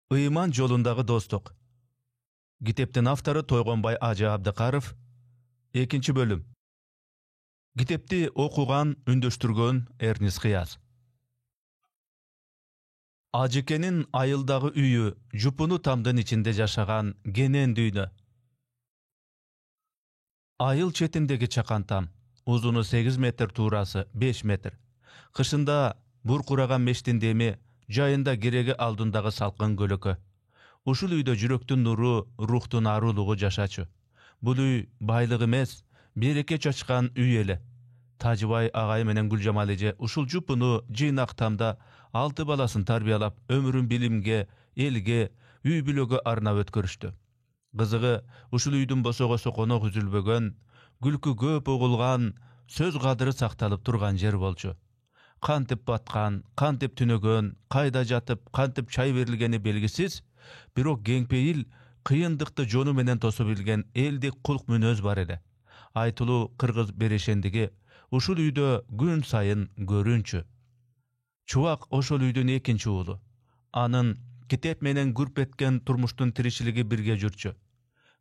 Ыйман жолундағы достық. Китептин автору Тойгонбай Ажы Абдыкаров. 2 бөлүм. Китепти окуган, үндөштүргөн Эрнис Кыяз. Ажыкенин айылдагы үйү жупуну тамдын ичинде жашаган кенен дүйнө. Айыл четиндеги чакан там, узуну 8 метр, туурасы 5 метр. Кышында буркураган мештин деми, жайында кереги алдындагы салкын көлөкө. Ушул үйдө жүрөктүн нуру, рухтун арулугу жашачу. Бул үй байлык эмес, береке чачкан үй эле. Тажыбай агай менен Гүлжамал эже ушул жупуну жыйнак тамда 6 баласын тарбиялап, өмүрүн билимге, элге, үй бүлөгө арнап өткөрүштү. Кызыгы, ушул үйдүн босогосу конок үзүлбөгөн, күлкү көп угулган, сөз кадыры сакталып турган жер болчу. Кантип баткан, кантип түнөгөн, кайда жатып, кантип чай берилгени белгисиз, бирок кеңпейил, кыйындыкты жону менен тосо билген элдик кулк мүнөз бар эле. Айтылуу кыргыз берешендиги ушул үйдө күн сайын көрүнчү. Чубак ошол үйдүн экинчи уулу. Анын китеп менен күрп эткен турмуштун тиричилиги бирге жүрчү.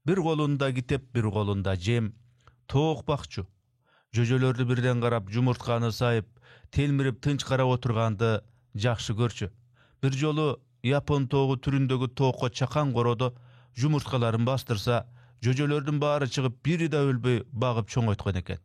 Бир колунда китеп, бир колунда жем, тоок бакчу. Жөжөлөрдү бирден карап, жумуртканы сайып, телмирип тынч карап отурганды жакшы көрчү. Бир жолу япон тоогу түрүндөгү тоокко чакан коrodо жумурткаларын бастырса, жөжөлөрдүн баары чыгып, бири да өлбөй багып чоңойткон экен.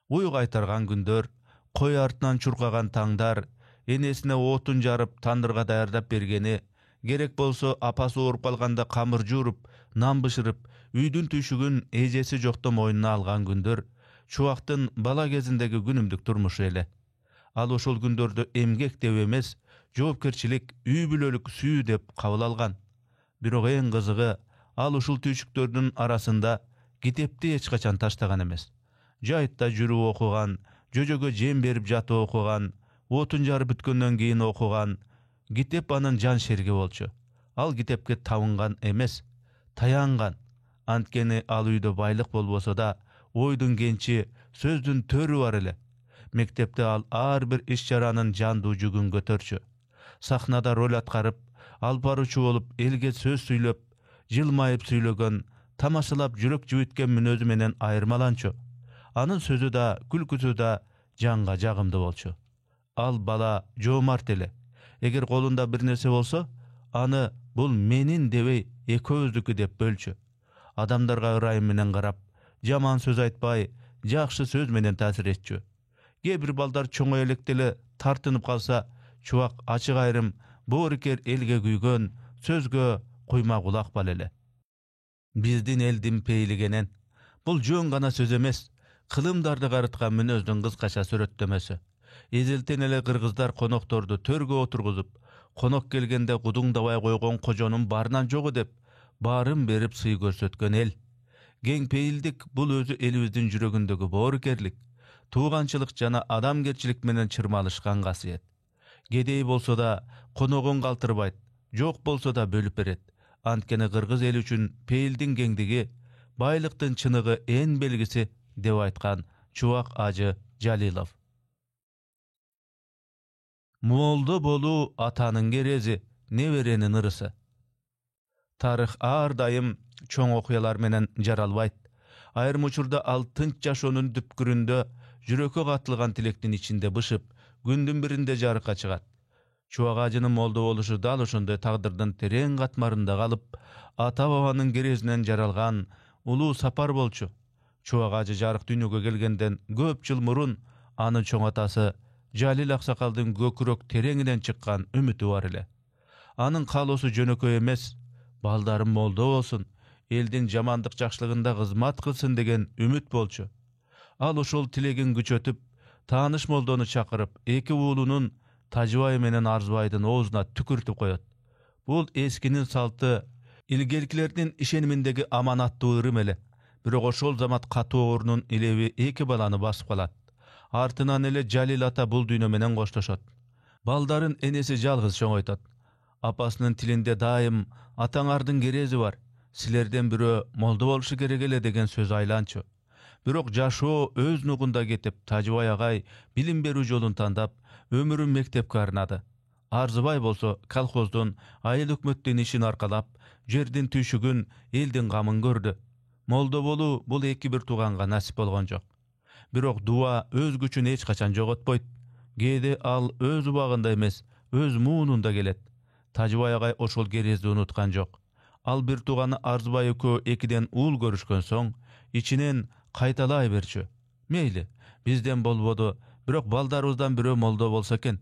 Уй кайтарган күндөр, кой артынан чуркаган таңдар, энесине отун жарып, тандырга даярдап бергени, керек болсо апасы ооруп калганда камыр жууруп, нан бышырып, үйдүн түйшүгүн эжеси жокто мойнуна алган күндөр, Чубактын бала кезиндеги күнүмдүк турмушу эле. Ал ошол күндөрдү эмгек деп эмес, жоопкерчилик, үй бүлөлүк сүйүү деп кабыл алган. Бирок эң кызыгы, ал ушул түйшүктөрдүн арасында китепти эч качан таштаган эмес. Жайтта жүрүп окуган, жөжөгө жем берип жатып окуган, отун жарып бүткөндөн кийин окуган. Китеп анын жан шерги болчу. Ал китепке табынган эмес, таянган. Анткени ал үйдө байлык болбосо да, ойдун кенчи, сөздүн төрү бар эле. Мектепте ал ар бир иш-чаранын жандуу жүгүн көтөрчү. Сахнада роль аткарып, алпаручу болуп, элге сөз сүйлөп, жылмайып сүйлөгөн, тамашалап жүрөк жибиткен мүнөзү менен айырмаланчу. Анын сөзү да, күлкүсү да жанга жагымдуу болчу. Ал бала жоомарт эле. Эгер колунда бир нерсе болсо, аны бул менин дебей, экөөбүздүкү деп бөлчү. Адамдарга ырайым менен карап, жаман сөз айтпай, жакшы сөз менен таасир этчү. Кээ бир балдар чоңой электе эле тартынып калса, Чубак ачык айрым, боорукер элге күйгөн, сөзгө куйма кулак бал эле. Биздин элдин пейлигенен, бул жөн гана сөз эмес, кылымдарды карыткан мүнөздүн кыскача сүрөттөмөсү. Эзелтен эле кыргыздар конокторду төргө отургузуп, конок келгенде кудуңдабай койгон кожонун барынан жогу деп, баарын берип сый көрсөткөн эл. Кеңпейилдик бул өзү элибиздин жүрөгүндөгү боорукерлик, тууганчылык жана адамгерчилик менен чырмалышкан касиет. Кедей болсо да коногун калтырбайт, жок болсо да бөлүп берет. Анткени кыргыз эли үчүн пейилдин кеңдиги, байлыктын чыныгы эң белгиси деп айткан Чубак Ажы Жалилов. Молдо болуу атанын керези, неберенин ырысы. Тарых ар дайым чоң окуялар менен жаралбайт. Айрым учурда ал тынч жашоонун дүпкүрүндө жүрөккө катылган тилектин ичинде бышып, күндүн биринде жарыкка чыгат. Чубак Ажынын молдо болушу дал ошондой тагдырдын терең катмарында калып, ата-бабанын керезинен жаралган улуу сапар болчу. Чубак Ажы жарык дүйнөгө келгенден көп жыл мурун анын чоң атасы Жалил аксакалдын көкүрөк тереңинен чыккан үмүтү бар эле. Анын каалоосу жөнөкөй эмес, балдарым молдо болсун, элдин жамандык жакшылыгында кызмат кылсын деген үмүт болчу. Ал ошол тилегин күчөтүп, тааныш молдону чакырып, эки уулунун Тажыбай менен Арзыбайдын оозуна түкүртүп коет. Бул эскинин салты, илгеркилердин ишениминдеги аманаттуу ырым эле. Бирок ошол замат катуу оорунун илеби эки баланы басып калат. Артынан эле Жалил ата бул дүйнө менен коштошот. Балдарын энеси жалгыз чоңойтот. Апасынын тилинде дайым атаңардын керези бар, силерден бирөө молдо болушу керек эле деген сөз айланчу. Бирок жашоо өз нугунда кетип, Тажыбай агай билим берүү жолун тандап, өмүрүн мектепке арнады. Arzыбай bolsa kolhozdun ayыл hökümetten işin arkalap, jerdin tüşügün, eldin gamyn gördü. Molda bolu bul eki bir tuganga nasip bolgan jok. Birok dua öz güçün hiç kaçan jogotboyt. Gede al öz ubagında emes, öz muğununda gelet. Tajybay agay oşol gerezdi unutkan jok. Al bir tugany Arzybay ökö ekiden uul görüşkön soň, içinen qaytalay berçi. Meyli, bizden bolbodu, birok baldarыбызdan birö molda bolsa eken.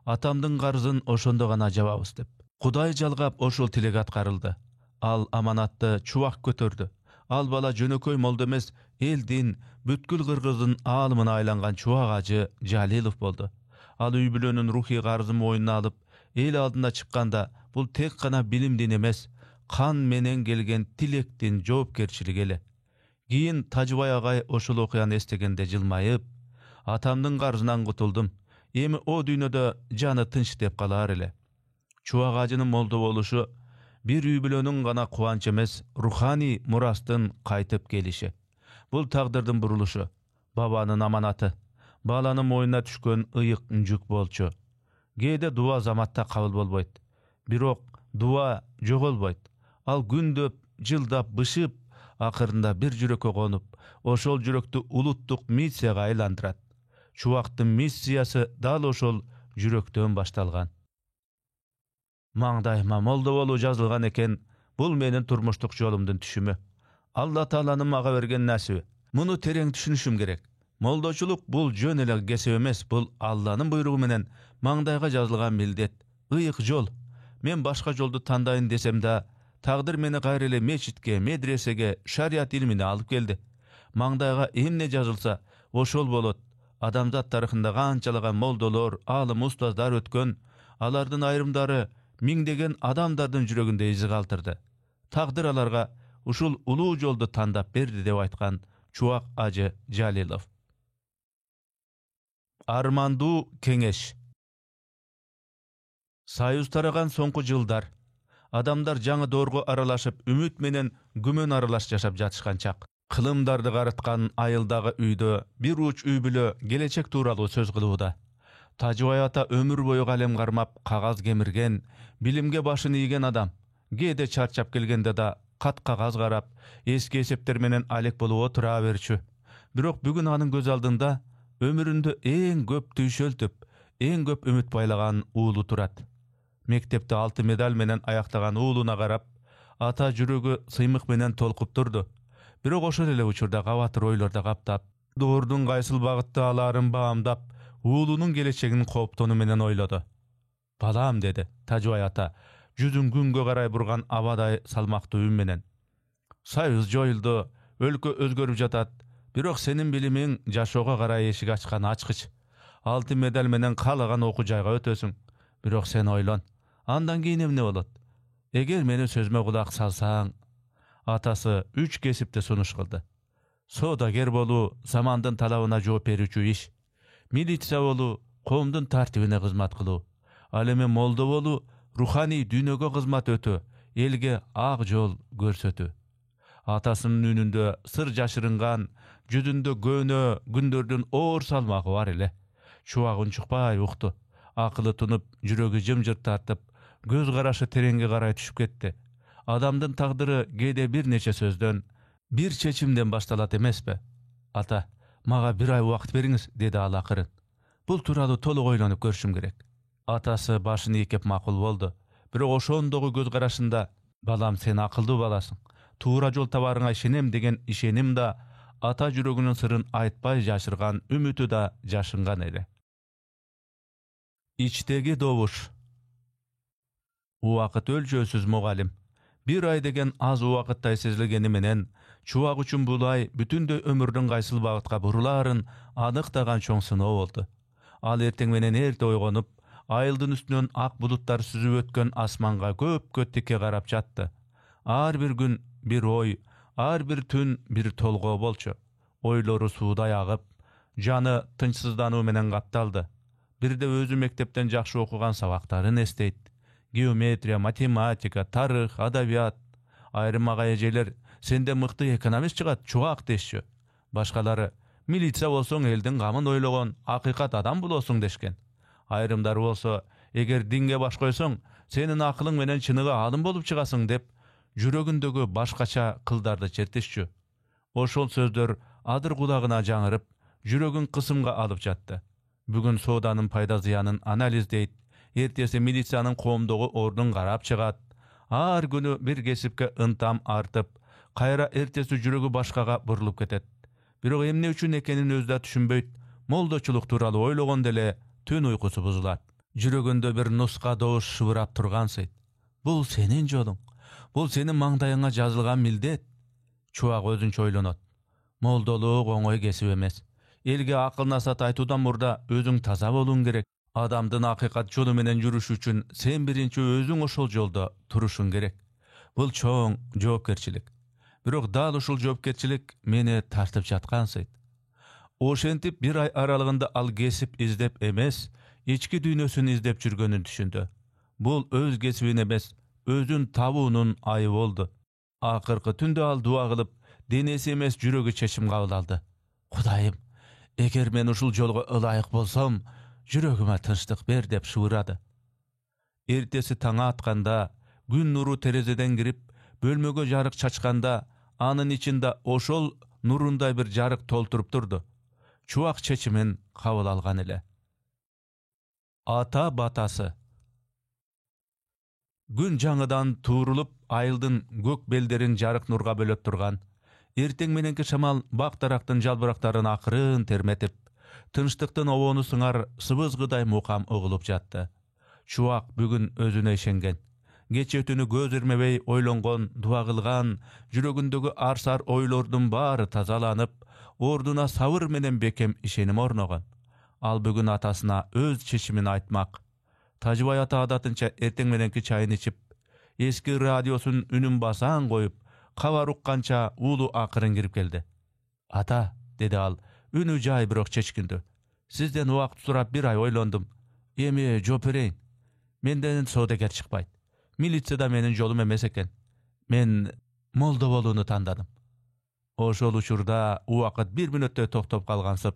Atamdın garzyn oşondo gana jababız dep. Kuday jalgap oşol tilek atkarıldı. Al amanatты çubak götürdü. Al bala jönököy molda emes, eldin, bütkül Kırgızın alımına aylangan çubak acı Jalilov boldu. Al üýbülönün ruhi garzyn moýnuna alıp, el aldına çıkkanda bul tek gana bilimdin emes, kan menen gelgen tilektin jogapkerçiligi ele. Giyin Tajybay agay oşul okuyany estegende jylmayıp, atamdın garzынан gutuldum. Emi o dünýede jany tınç dep galar ele. Çubak acının molda boluşu bir üýbülönün gana kuwanç emes, ruhani murastyn qaytyp gelişi. Bul tagdyrdyn buruluşu, babanın amanatı, balanyň moýnuna düşkön ıyık juk bolçu. Gede dua zamatda kabul bolboýt. Birok dua jogolboýt. Al gündöp, jyldap, bışıp, akırında bir jürekke konup, oşol jürekdi uluttuk missiýaga aylandyrat. Çubaktyň missiýasy dal oşol jürekden baştalgan. Maňdaýyma molda bolup жазылган eken, bul meniň turmuşdyk jolumdyn düşümi. Allah Taalanyň maga bergen nasibi. Muny tereň düşünüşüm gerek. Moldaçuluk bul jön ele kesip emes, bul Allah'nın buyruğu menen maňdaýga жазылган mildet, ıyık jol. Men başga joldu tandaýyn desem de, tagdyr meni gaýrele meçitke, medresege, şariat ilmine alıp geldi. Maňdaýga emne жазылsa, oşol bolot. Adamzat tarıhında gançalagan moldolar, alym ustazlar ötken, alardyn aýrymdary miňdegen adamdardyn jüreginde izi galtyrdy. Tagdyr alarga uşul uluu joldu tandap berdi dep aýtgan Çubak acı Jalilov. Armandu keňeş. Saýuz taragan soňky jylдар adamlar jaňy dorgo aralaşyp ümit menen gümön aralaş yaşap jatышkan çak. Kılımdardy garatkan ayıldagy üýde bir uç üýbülö gelecek tuuraly söz kılıwda. Tajybay ata ömür boyu kalem garmap, kagaz kemirgen, bilimge başyny iýgen adam. Gede çarçap gelgende da kat kagaz garap, eski esepler menen alek bolup otura berçi. Birok bugün anyň göz aldynda ömüründe en köp tüýşeltip, en köp ümit baylagan uulu turat. Mektepde 6 medal menen ayaktagan uuluna garap, ata jüregi symyk menen tolkup durdu. Birok oşol ele uçurda gawatyr oýlarda gaptap, doğurdun gaýsyl bagытda alarym baamdap, uulunun geleceğini koptonu menen oýlady. Balam dedi Tajybay ata, yüzün günge garay burgan abaday salmakty üň menen. Saýyz joýuldy, ölkö özgörüp jatat. Birok senin bilimiň jaşoga garay eşik açkan açkyç. 6 medal menen kalagan okujaýga ötösüň. Birok sen oýlan, andan keyin emne bolat? Eger meni sözüme kulak salsaň, atasy 3 kesipde sunuş kıldy. Sodager bolu zamandyn talabyna jogap berýüçi iş. Milisiýa bolu komdun tartibine hizmat kılıw. Aleme molda bolu ruhani dünýege hizmat ötü, elge ak jol görsötü. Atasynyň ününde sır jaşıryngan, yüzünde göne gündördün oor salmagy bar ele. Çubak unçukpay ukdy. Akyly tunup, jüregi jymjyrt tartyp, göz garaşy terenge garay düşüp ketdi. Adamdın tagdyry gede bir neçe sözden, bir çeçimden baştalat emespe? Ata, maga bir ay wagt beriňiz, dedi alakyryn. Bul turaly toluk oýlanyp görüşüm gerek. Atası başyny ekip makul boldu. Birok oşondogy göz garaşynda, balam sen akyldy balasyň. Tuura jol tabaryňa işenem degen işenim da, ata jüreginiň sırryn aýtpay jaşyrgan ümiti da jaşyngan ele. İçtegi doğuş. O wagt ölçösüz mugalim. Bir ay degen az wagtda sezilgeni menen, Çubak üçin bulay bütünde ömürden gaýsyl bagытga burularyn anykdagan çoň sınoo boldu. Al erteň menen erte oýganyp, aýyldyn üstünden ak bulutlar süzüp ötken asmanga köp-köpdikке garap jatdy. Ar bir gün bir oy, ar bir tün bir tolgo bolçu. Oýlary suwda ýagyp, jany tynçsyzdanyw menen gapdaldy. Birde özü mektepten jakşy okugan sabaklaryn esdeyt. Geometriya, matematika, tarih, adabiyat. Aýrym agaýejeler, sende mykty ekonomist çygat, Çubak deşçi. Başgalary, milisiýa bolsaň eldin gamyn oýlagan, hakykat adam bulasyň deşken. Aýrymdary bolsa, Eger dinge baş koysoň, senin akylyň menen çynyga alym bolup çygasyň dep jüregindägi başgaça kıldardy çertişçi. Oşol sözler adyr gulagyna jaňyryp, jüregin kysymga alyp jatdy. Bugün sodanın payda ziyanın analizleyip, ertesi milisiyanın koomdogu ordun garap çıgat. Har günü bir kesipke ıntam artıp, kayra ertesi jüregi başkaga burulup ketet. Birok emne üçün ekenin özda düşünbeyt, moldoçuluk turalı oylogon dele tün uykusu buzulat. Jüreginde bir nuska doğuş şıvırap turgansayt. Bul senin jolun, bul senin mangdayına жазылган mildet. Çuak özünç oylonot. Moldoluk oňoý kesip emes. Elge akıl nasat aytudan murda özüň taza bolun gerek. Adamdın hakikat jolu menen jürüş üçün sen birinci özüň oşol jolda turuşun gerek. Bul çoň jogapkerçilik. Birok dal uşul jogapkerçilik meni tartyp jatgansayt. Oşentip bir ay aralygynda al kesip izdep emes, içki düýnösüni izdep jürgönün düşündü. Bul öz kesibin emes, özün tabuunun ayı boldu. Akyrky tünde al dua kılıp, denesi emes jüregi çeşim kabul aldı. Hudaýym, eger men uşul jolga ılaýyk bolsam, jüregime tınçlyk ber dep şuwrady. Ertesi taňa atkanda, gün nuru terezeden girip, bölmege jarık çaçkanda, anın içinde oşol nurunday bir jarık tolturup durdu. Çuwak çeçimin kabul algan ele. Ata batası. Gün jaňydan tuurulup, ayıldın gök belderin jarık nurga bölöp turgan. Erteň menenki şamal baktaraktan jalbıraktaryn akırın termetip, tınçlyktan owonu sıňar sıbızgıday mukam ogulup jatdy. Çuwak bugün özüne işengen. Geç ötünü göz irmebey oylongon, dua kılgan, jüregindägi arsar oylordun bary tazalanyp, orduna sabır menen bekem işenim ornogon. Al bugün atasına öz çeşimini aytmak. Tajybay ata adatynça erteň menenki çaýyny içip, eski radiosun ünün basan koyup, kavar ukkança ulu akırın girip geldi. Ata, dedi al, ünü jay birok çeçkindi. Sizden wagt surap bir ay oylondum. Emi jopereň. Menden sodeger çykbayt. Militsiyada menin jolum emes eken. Men Moldowoluny tandadım. Oşol uçurda u wagt bir minutda toktop kalgansyp,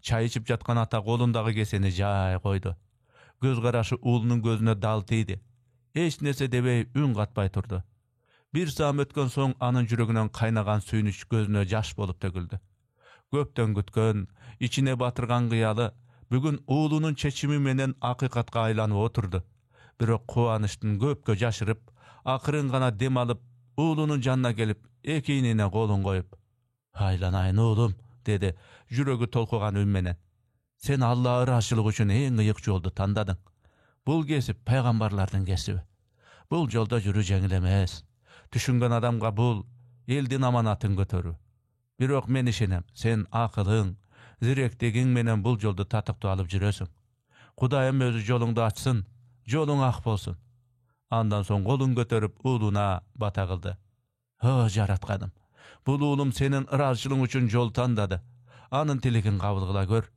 çay içip jatkan ata kolundagy keseni jay koydu. Göz garaşı ulunun gözüne dal tiydi. Eç nese debey ün katbay turdu. Bir saam ötken soň anın jüreginen kaynagan süýnüç gözüne jaş bolup döküldü. Köpden gütken, içine batırgan gıyalı, bugün ulunun çeçimi menen akykatga aylanyp oturdu. Birok kuwanyşdan köpkö jaşyryp, akyryn gana dem alıp, ulunun janına gelip, ekinine kolun koyup, "Haýlanaýyn ulum," dedi, jüregi tolkugan ün menen. Sen Allah'a raşylyk üçin en gyýyk joldy tandadyň. Bul kesip peýgambarlardyň kesibi. Bul jolda jürü jeňil emes. Düşüngen adamga bul eldin amanatyn götörü. Birok men işenem, sen akylyň, zirekdegiň menen bul jolda tatykdy alyp jüresiň. Hudaýym özü joluňdy açsyn, joluň ak bolsun. Andan soň golun götörüp uluna bata kıldy. "Ha jaratganym. Bul ulum senin raşylygyň üçin jol tandady. Anın tiligin kabul kıla gör.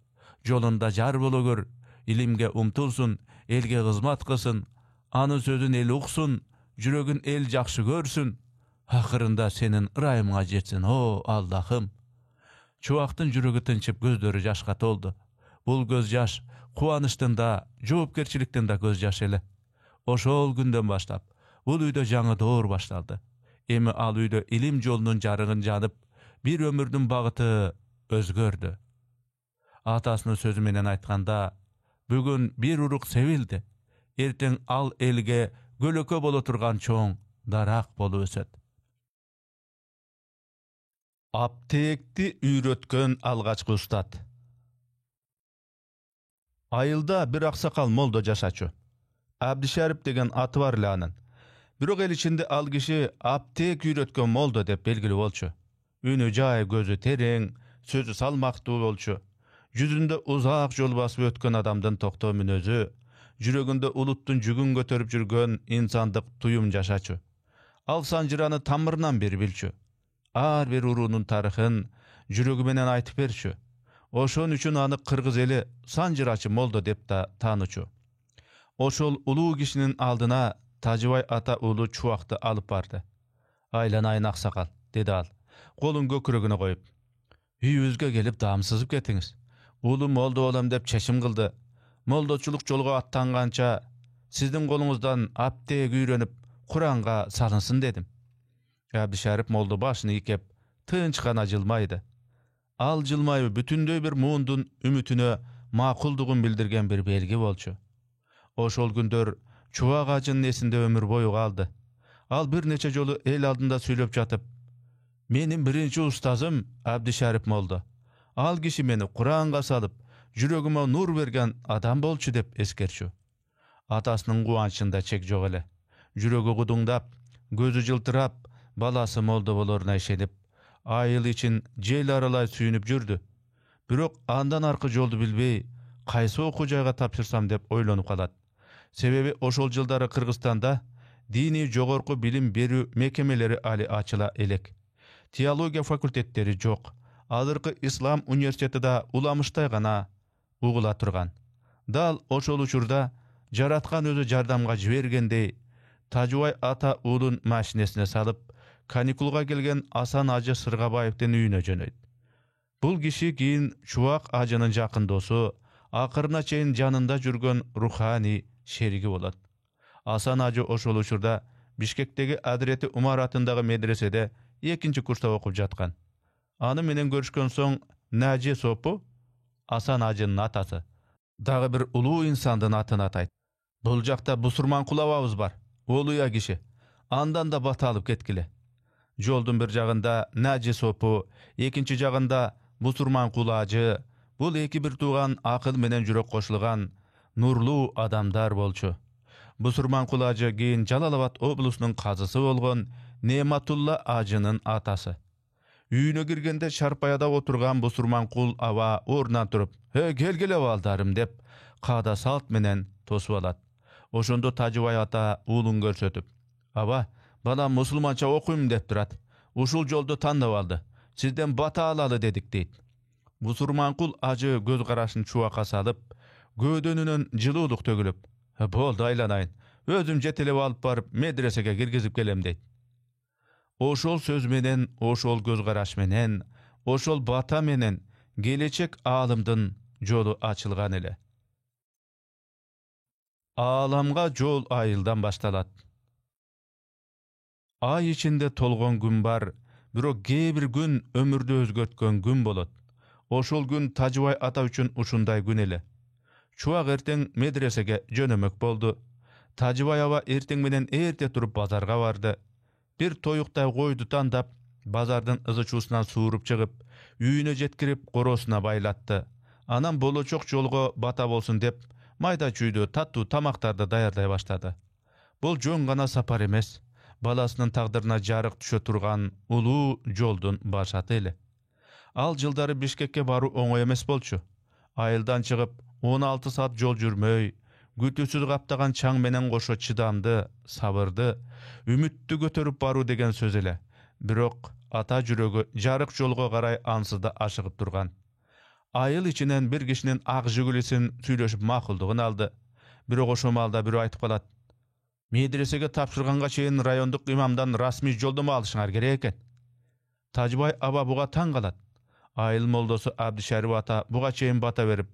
Jolunda jar bolu gör, ilimge umtulsun, elge hizmat kılsın, anın sözün el uksun, jüregin el jakşı görsün. Ahyrynda senin ırayımga jetsin, o Allah'ım." Çuwaktın jüregi tınçyp gözleri jaşga toldu. Bul göz jaş, kuwanyşdan da, jogapkerçilikden da göz jaş ele. Oşol günden başlap, bul üýde jaňy dowr başlaldy. Emi al üýde ilim jolunun jarygyn janyp, bir ömürdün bagyty özgördü. Atasynyň sözü menen aytkanda, bugün bir uruk sevildi. Erteň al elge gölöke bola turgan çoň darak bolup öset. Aptekti üýretken algaçky ustat. Ayılda bir aksakal moldo jaşaçy. Abdişarip degen aty bar lanyn. Birok el içinde al kişi aptek üýretken moldo dep belgili bolçu. Ünü jaý, gözü tereň, sözü salmakdy bolçu. Yüzünde uzak jol basıp ötken adamdan tokto münözü, jüreginde uluttun jügün götörüp jürgen insandyk tuyum jaşaçy. Al sanjyrany tamyrынан beri bilçü. Ar bir urunun taryhyn jüregi menen aytyp berçü. Oşon üçin any kırgız eli sanjyraçy moldo dep da tanyçy. Oşol uluu kişinin aldyna Tajybay ata ulu çuwakty alyp bardy. "Aýlanaýyn aksakal," dedi al, golun gökregine goýup. "Üýüzge gelip damsyzyp getiňiz. Ulum moldo bolam dep çeşim kıldı. Moldoçuluk jolga attangança Sizdin golunuzdan apteýe güýrenip Kur'an'a salınsın dedim. Abdüşarip molda başyny ikep tınç gana jylmaýdy. Al jylmaýy bütünдөй bir muundun ümütüne makuldugun bildirgen bir belgi bolçu. Oşol gündör çuwak ajynyň esinde ömür boyu kaldy. Al bir neçe jolu el aldynda süýlep jatyp, "Menim birinci ustazym Abdüşarip molda. Al kişi meni Kur'an'a salıp, yüregime nur bergen adam bolçu" dep eskerçü. Atasynyň guwançynda çek jok ele. Jüregi guduňdap, gözü jyltyrap, balasy molda bolaryna işenip, aýyl için jel aralay süýnüp jürdü. Birok andan arky joldy bilbey, kaýsy oku jaýga tapşyrsam dep oýlanyp kalat. Sebebi oşol jyldary Kırgızstanda dini jogorku bilim berүү mekemeleri ali açyla elek. Teologiya fakultetleri jok. Azırkı İslam Üniversiteti da ulamıştay gana ugula turgan. Dal oşol uçurda jaratkan özü jardamga jibergendey Tajubay ata ulun maşinesine salıp kanikulga gelgen Asan Hacı Sırgabayev'den üyüne jönöýdi. Bul kişi kiyin Çuwak ajynyň jakyn dostu, akyrına çeyin janynda jürgen ruhani şerigi bolat. Asan Hacı oşol uçurda Bişkektegi Adreti Umar atyndagy medresede 2-nji kursta okup jatkan. Any menen görüşken soň Naji Sopu, Asan Hacınyň atasy, dagy bir uluu insandyň atyny ataýdy. Bul jakda Busurman kulababız bar, oluya kişi. Andan da bata alıp ketkile. Joldun bir jagynda Naji Sopu, ekinci jagynda Busurman kulacı, bul eki bir tuğan akyl menen jürek koşulgan nurlu adamdar bolçu. Busurman kulacı keyin Jalalabad oblusynyň kazysy bolgon Nematullah ajynyň atasy. Üýüne girgende çarpaýada oturgan Busurman kul aba ornan turup, "He gelgile baldarym" dep kada salt menen tosup alat. Oşondo Tajubay ata ulun görsötüp, "Aba, balam musulmança okuýum" dep durat. "Uşul jolda tandap aldy. Sizden bata alaly" dedik diýdi. Busurman kul ajy göz garaşyny çuwaka salyp, gödönünden jylylyk tögülüp, "Boldy aýlanaýyn. Özüm jetelep alyp baryp medresege girgizip gelem" diýdi. Oşol söz menen, oşol göz garaş menen, oşol bata menen gelечек alymdyn jolu açylgan ele. Alamga jol aýyldan baştalat. Ay içinde tolgon gün bar, birok bir gün ömürde özgörtken gün bolat. Oşol gün Tajubay ata üçün uşunday gün ele. Çuwak erteň medresege jönömek boldu. Tajubay aba erteň menen erte turup bazarga bardy. Bir toyukday goýdu tandap, bazardan ızıçusundan suurup çygyp, üýüne jetkirip gorosuna baýlatdy. Anam boloçok jolgo bata bolsun dep, mayda çüýdü tattu tamaktardy daýarday başlady. Bul jon gana sapar emes, balasynyň tagdyryna jaryk düşe turgan uluu joldun başaty ele. Al jyldary Bişkekke baruu oňoý emes bolçu. Aýyldan çygyp 16 saat jol jürmöý, gütüsüz gaptagan çaң menen goşo çydamdy, sabırdy, ümütdi götörüp baruu degen söz ele. Birok ata jüregi jaryk jolga garay ansızda aşygyp turgan. Aýyl içinden bir kişinin ak jügülisin süýleşip makuldygyny aldy. Birok oşo malda biri aýtyp kalat, "Medresege tapşyrganga çeyin raýondyk imamdan rasmi joldama alışňar gerek eken." Tajubay aba buga taň galat. Aýyl moldosy Abdüşarip ata buga çeyin bata berip,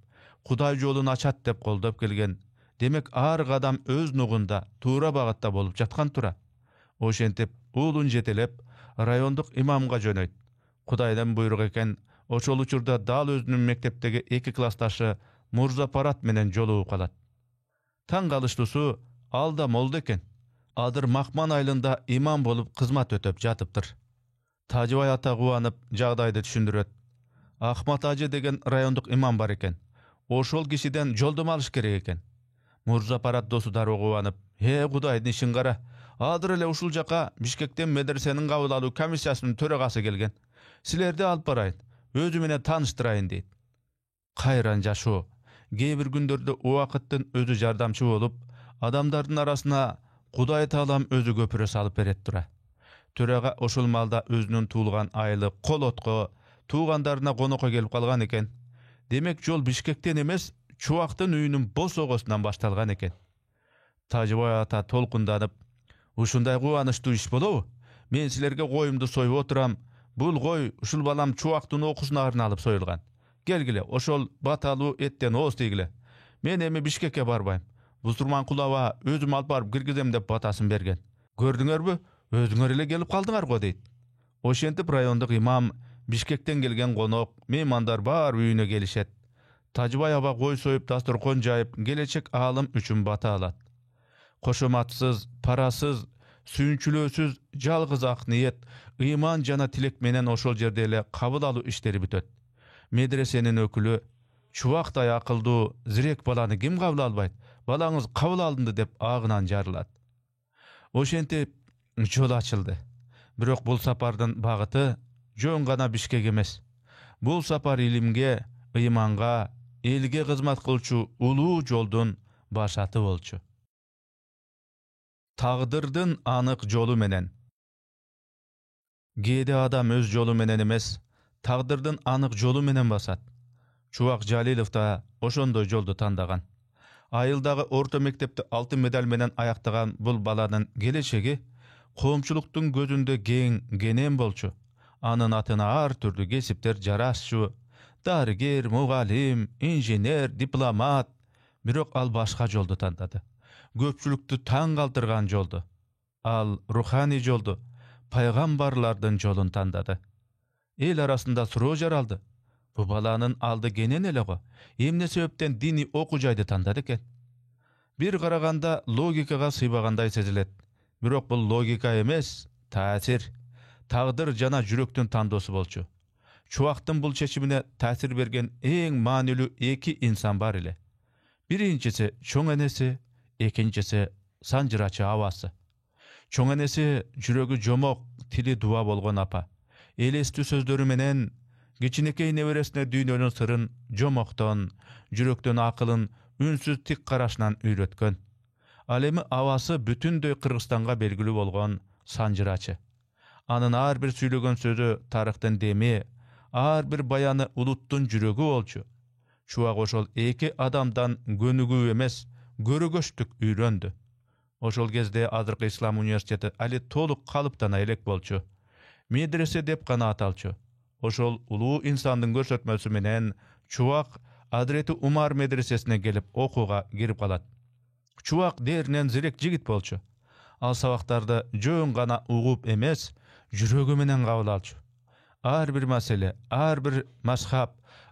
"Hudaý joluny açat" dep goldap gelgen. Demek ar adam öz nugunda, tuura bagatda bolup jatkan tura. Oşentip ulun jetelep raýondyk imamga jönöýdi. Hudaýdan buyruk eken, oşol uçurda dal özünün mektepdegi 2 klastaşy Murza Parat menen jolup kalat. Taň galyşdysy alda molda eken. Adyr Mahman aýlynda imam bolup hyzmat ötöp jatypdyr. Tajubay ata guwanyp jagdaýdy düşündirýät. Ahmat Hacı degen raýondyk imam bar eken. Oşol kişiden joldama alyş gerek eken. Murza Parat dostu dar guwanyp, "He Hudaýdyň işin gara. Adyr ele uşul jaka Bişkekden medreseniň gabyl aluu komissiýasynyň töregasy gelgen. Silerdi alyp baraýyn, özü menen tanıştyraýyn" diýdi. Kaýran jaşo. Bir gündörde o wagtdan özü jardamçy bolup, adamlardyň arasyna Hudaý Taalam özü göpüre salyp beret tura. Törega oşul malda özünün tuğulgan aýly kolotgo, tuğandaryna gonokka gelip kalgan eken. Demek jol Bişkekden emes, Çuwakdan üýünün bos ogosundan baştalgan eken. Tajubay ata tolkundanyp, "Uşunday guwanyçly iş bolou. Men silerge goýumdy soýup oturam. Bul goý, uşul balam Çuwakdan okusyna arnalyp soýulgan. Gelgile, oşol bataluu etten oz diýgile. Men emi Bişkekke barbaýym. Busurman kulaba özüm alıp barıp girgizem dep batasın bergen. Gördüңerbi? Özüňer ele gelip kaldıňar go deyt. Oşentip rayondyk imam Bişkekten gelgen gonok, mehmanдар bar üýüne gelişet. Tajbay aba goý soýup dasturkon jaýyp gelecek alym üçin bata alat. Koşomatsyz, parasız, süýünçülösüz, jalgyz ak niýet, iman jana tilek menen oşol jerde ele kabul aluu işleri bütöt. Medresenin ökülü çuwakday akyldy, zirek balany kim kabul albayt? Balaňyz kabul alındy dep agynan jarlat. Oşentip jol açyldy. Birok bul sapardan bagyty jön gana Bişkek emes. Bul sapar ilimge, imanga, elge hizmet kılçu uluu joldun başatı bolçu. Tagdyrdyn anyk jolu menen. Gede adam öz jolu menen emes, tagdyrdyn anyk jolu menen basat. Çuwak Jalilov da oşondoy joldu tandagan. Ayıldagy orta mektepde 6 medal menen ayaktagan bul balanyň geleceği koomçuluktyň gözünde genem bolçu. Anın atyna ar türlü kesipler jaraşçu, darger, mugalim, injener, diplomat, birok al başka joldu tandady. Köpçülükdi taň galdyrgan joldu. Al ruhani joldu, paýgambarlardan jolun tandady. El arasında suroo jaraldy. Bu balanyň aldy genen ele go. Emne sebepden dini okujaýdy tandady eken. Bir garaganda logikaga sybaganday sezilet. Birok bul logika emes, taasir. Tagdyr jana jürekden tandosy bolçu. Çuwaktyň bul çeşimine täsir bergen eň manylü iki insan bar ile. Birinçisi çoň enesi, ekinçisi sanjyraçy awasy. Çoň enesi jüregi jomok, tili duwa bolgon apa. Elesti sözleri menen giçinekey neberesine dünýäniň sırryn jomokdan, jürekden akylyn ünsüz tik garaşnan üýretgen. Alemi awasy bütünдөй Kırgızstanga belgili bolgon sanjyraçy. Anın ar bir süýlegen sözü tarıhtan demi, ar bir bayanı uluttun jüregi bolçu. Çuwak oşol eki adamdan gönügü emes, görügöçtük üýrendi. Oşol gezde azyrky İslam Üniversiteti ali toluk kalıpdan elek bolçu. Medrese dep gana atalçu. Oşol uluu insandyň görsötmesi menen Çuwak Hazreti Umar medresesine gelip okuga girip kalat. Çuwak derinen zirek jigit bolçu. Al sabaktarda jön gana ugup emes, jüregi menen kabul alçu. Ar bir mesele, ar bir mazhab,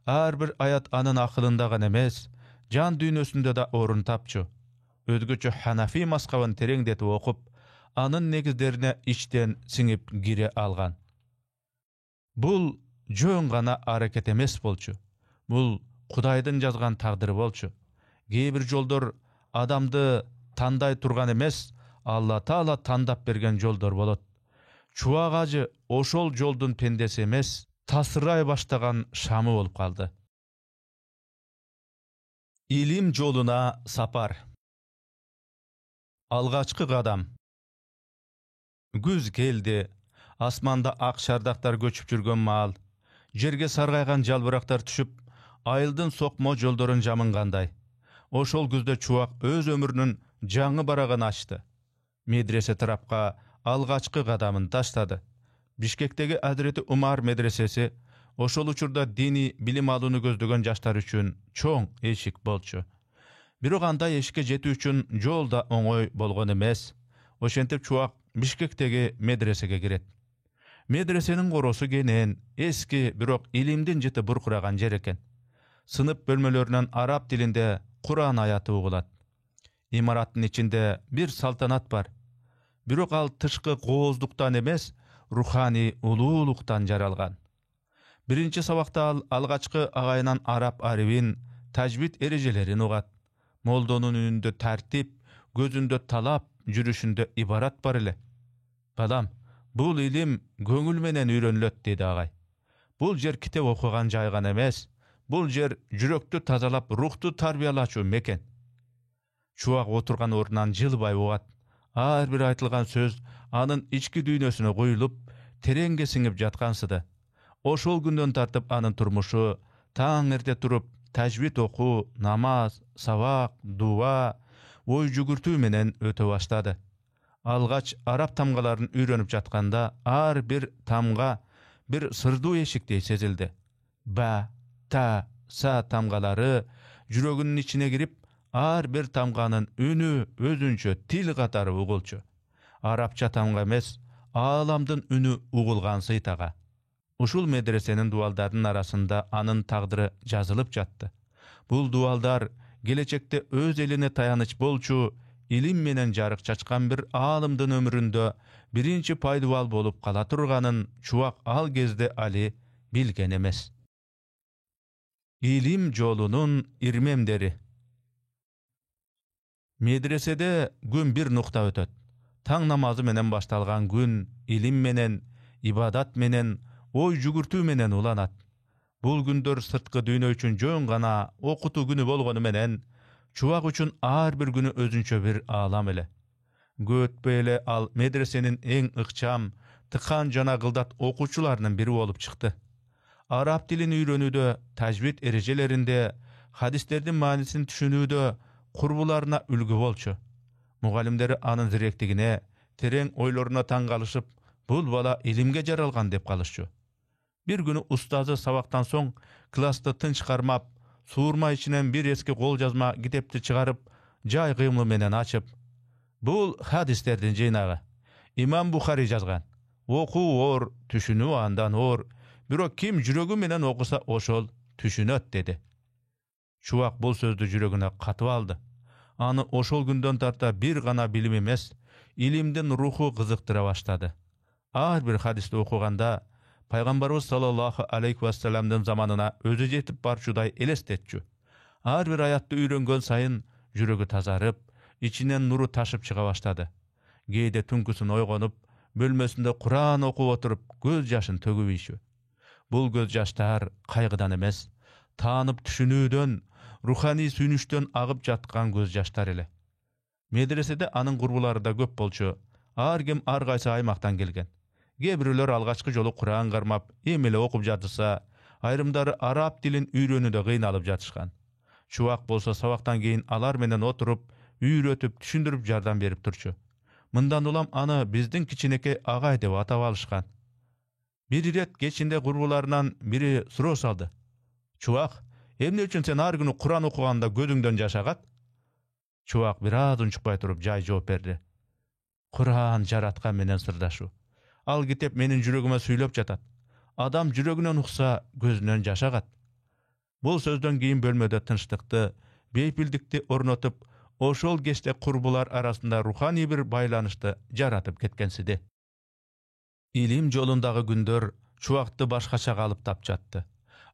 ar bir ayat anın akılında gana emes, jan dünýösünde da orun tapçu. Özgüçü Hanafi mazhabyn tereňdetip okup, anın negizlerine içten siňip gire algan. Bul jön gana hareket emes bolçu. Bul Hudaýdyn жазган tagdyry bolçu. Gebir joldor adamdy tanday turgan emes, Allah Taala tandap bergen joldor bolat. Çuwak ajy oşol joldun pendesi emes, tasıray baştagan şamy bolup kaldy. İlim joluna sapar. Algaçkı gadam. Güz geldi. Asmanda ak şardaktar göçüp jürgen mal. Jerge sargaygan jalbyraktar düşüp, ayıldın sokma joldorun jamynganday. Oşol güzde Çuwak öz ömrünün jaňy baragyn açtı. Medrese tarapka algaçkı gadamyn taşlady. Bişkektegi Hazreti Umar medresesi oşol uçurda dini bilim aluny gözlegen jaşlar üçin çoň eşik bolçu. Birok андай eşikке jeti üçin jol da oňoý bolgon emes. Oşentip Çuwak Bişkektegi medresege giret. Medresenin gorosu genen, eski birok ilimden jeti burkuragan jer eken. Sınıp bölmelerinden Arap dilinde Kur'an ayatı ugulat. İmaratın içinde bir saltanat var. Birok al tışkı gozduktan emes, ruhani ululuktan jaralgan. Birinci sabakta algaçkı agayınan Arap arivin tajbit erejelerini ugat. Moldonun önünde tertip, gözünde talap, jürüşünde ibarat bar ile. Balam, bul ilim göňül menen üýrenilöt dedi agay. Bul jer kitap okugan jaýgan emes, bul jer jürekti tazalap ruhtu tarbiyalaçu meken. Çuwak oturgan orundan jylbay ugat. Ar bir aytılgan söz anın içki düýnösüne goýulup, tereňge siňip jatgansydy. Oşol günden tartyp anın turmuşu taň erte turup tajwid oku, namaz, sabak, dua, oý jügürtүү menen öte başlady. Algaç Arap tamgalaryny öýrenip jatkanda ar bir tamga bir sırdu eşikde sezildi. Ba, ta, sa tamgalary jüreginiň içine girip Ar bir tamganın ünü özünçö til katары ugulçu. Arapça tamga emes, alamdın ünü ugulgansy taga. Uşul medresenin dualdarının arasında anın tagdyrı жазılıp jatty. Bul dualdar gelecekte öz eline tayanıç bolçu, ilim menen jarık çaçkan bir alımdın ömründe birinci paydubal bolup kala turganın çuwak al gezde Ali bilgen emes. İlim jolunun irmemderi. Medresede gün bir nukta ötöt. Taң namazı menen baştalgan gün ilim menen, ibadat menen, oy jugurtүү menen ulanat. Bul gündür sırtkı düýne üçin jön gana okutu günü bolgonu menen, çuwak üçin ar bir günü özünçö bir alam ele. Götbeyle al medresenin eň ykçam, tıkan jana gıldat okuçularynyň biri bolup çykdy. Arap dilini öýrenүүдө, tajwid erejelerinde, hadislerden manisini düşünүүдө kurbularına ülgü bolçu. Mugallimleri anın zirektigine, tereň oýlaryna taň galyşyp, bul bala ilimge jaralgan dep galyşçy. Bir günü ustazy sabaktan soň klasda tınç karmap, suwurma içinen bir eski gol yazma kitepti çıgaryp, jaý gymly menen açyp, bul hadislerden jynagy. İmam Buhari yazgan. Oku or, düşünü andan or, biro kim jüregi menen okusa oşol düşünöt dedi. Çuwak bul sözdü jüregine katıp aldı. Anı oşol günden tarta bir gana bilim emes, ilimden ruhu kızıktıra başladı. Ar bir hadisde okuganda, Paygambarımız sallallahu aleyhi ve sellem'den zamanına özü jetip barçuday elestetçü. Ar bir ayatты öýrengen sayın jüregi tazarıp, içinden nuru taşıp çıga başladı. Geýde tünküsün oýgonyp, bölmesinde Kur'an okup oturup göz yaşın tögüp işi. Bul göz yaşlar kaygıdan emes, tanıp düşünүүдөн, ruhani süýnüşden agyp jatkan göz yaşlar ele. Medresede anın gurbulary da köp bolçu. Ar kim ar gaýsy aýmaktan gelgen. Gebirler algaçkı jolu Kur'an garmap, emele okup jatysa, ayrımdary Arap dilin öýrenүүдө gıynalyp jatышkan. Çuwak bolsa sabaktan keyin alar menen oturup, üýretip, düşündürüp jardam berip turçu. Mından ulam anı bizdin kiçineke agay dep atap alışkan. Bir ret geçinde gurbularından biri suroo saldı. Çuwak, emne üçin sen ar günü Kur'an okuganda gözüňden jaşagat? Çuwak biraz unçukpay turup jaý jogap berdi. Kur'an jaratkan menen sırdaşu. Al gitip menin jüregime süýlep jatat. Adam jüreginen uksa gözünden jaşagat. Bul sözdön keyin bölmede tınçlykty, beýpildikti ornatyp, oşol geçte kurbular arasında ruhani bir baylanışty jaratyp ketkensidi. İlim jolundagy gündür çuwakty başgaça galyp tapjatdy.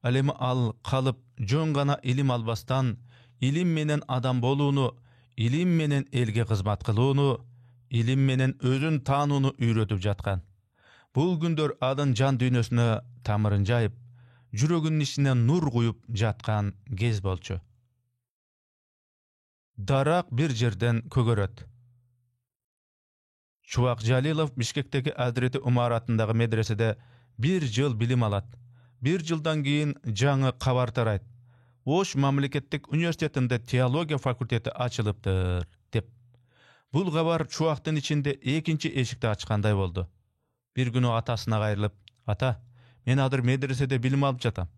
Alemi al kalıp jön gana ilim albastan, ilim menen adam boluunu, ilim menen elge hizmat kılıunu, ilim menen özün tanuunu üýretip jatkan. Bul gündür adın jan düýnesine tamyryn jayıp, jüreginiň içine nur guyup jatkan gez bolçu. Darak bir jerden kögöröt. Çuwak Jalilov Bişkekdeki Hazreti Umar atındagy medresede bir jyl bilim alat. Bir jyldan keyin jaňy kabar tarayt. Oş mamleketlik üniversitetinde teologiya fakülteti açılıpdyr, dep. Bul gabar çuwakdyn içinde ekinci eşikde açkanday boldu. Bir günü atasyna gaýrylyp, "Ata, men hazır medresede bilim alyp jatam.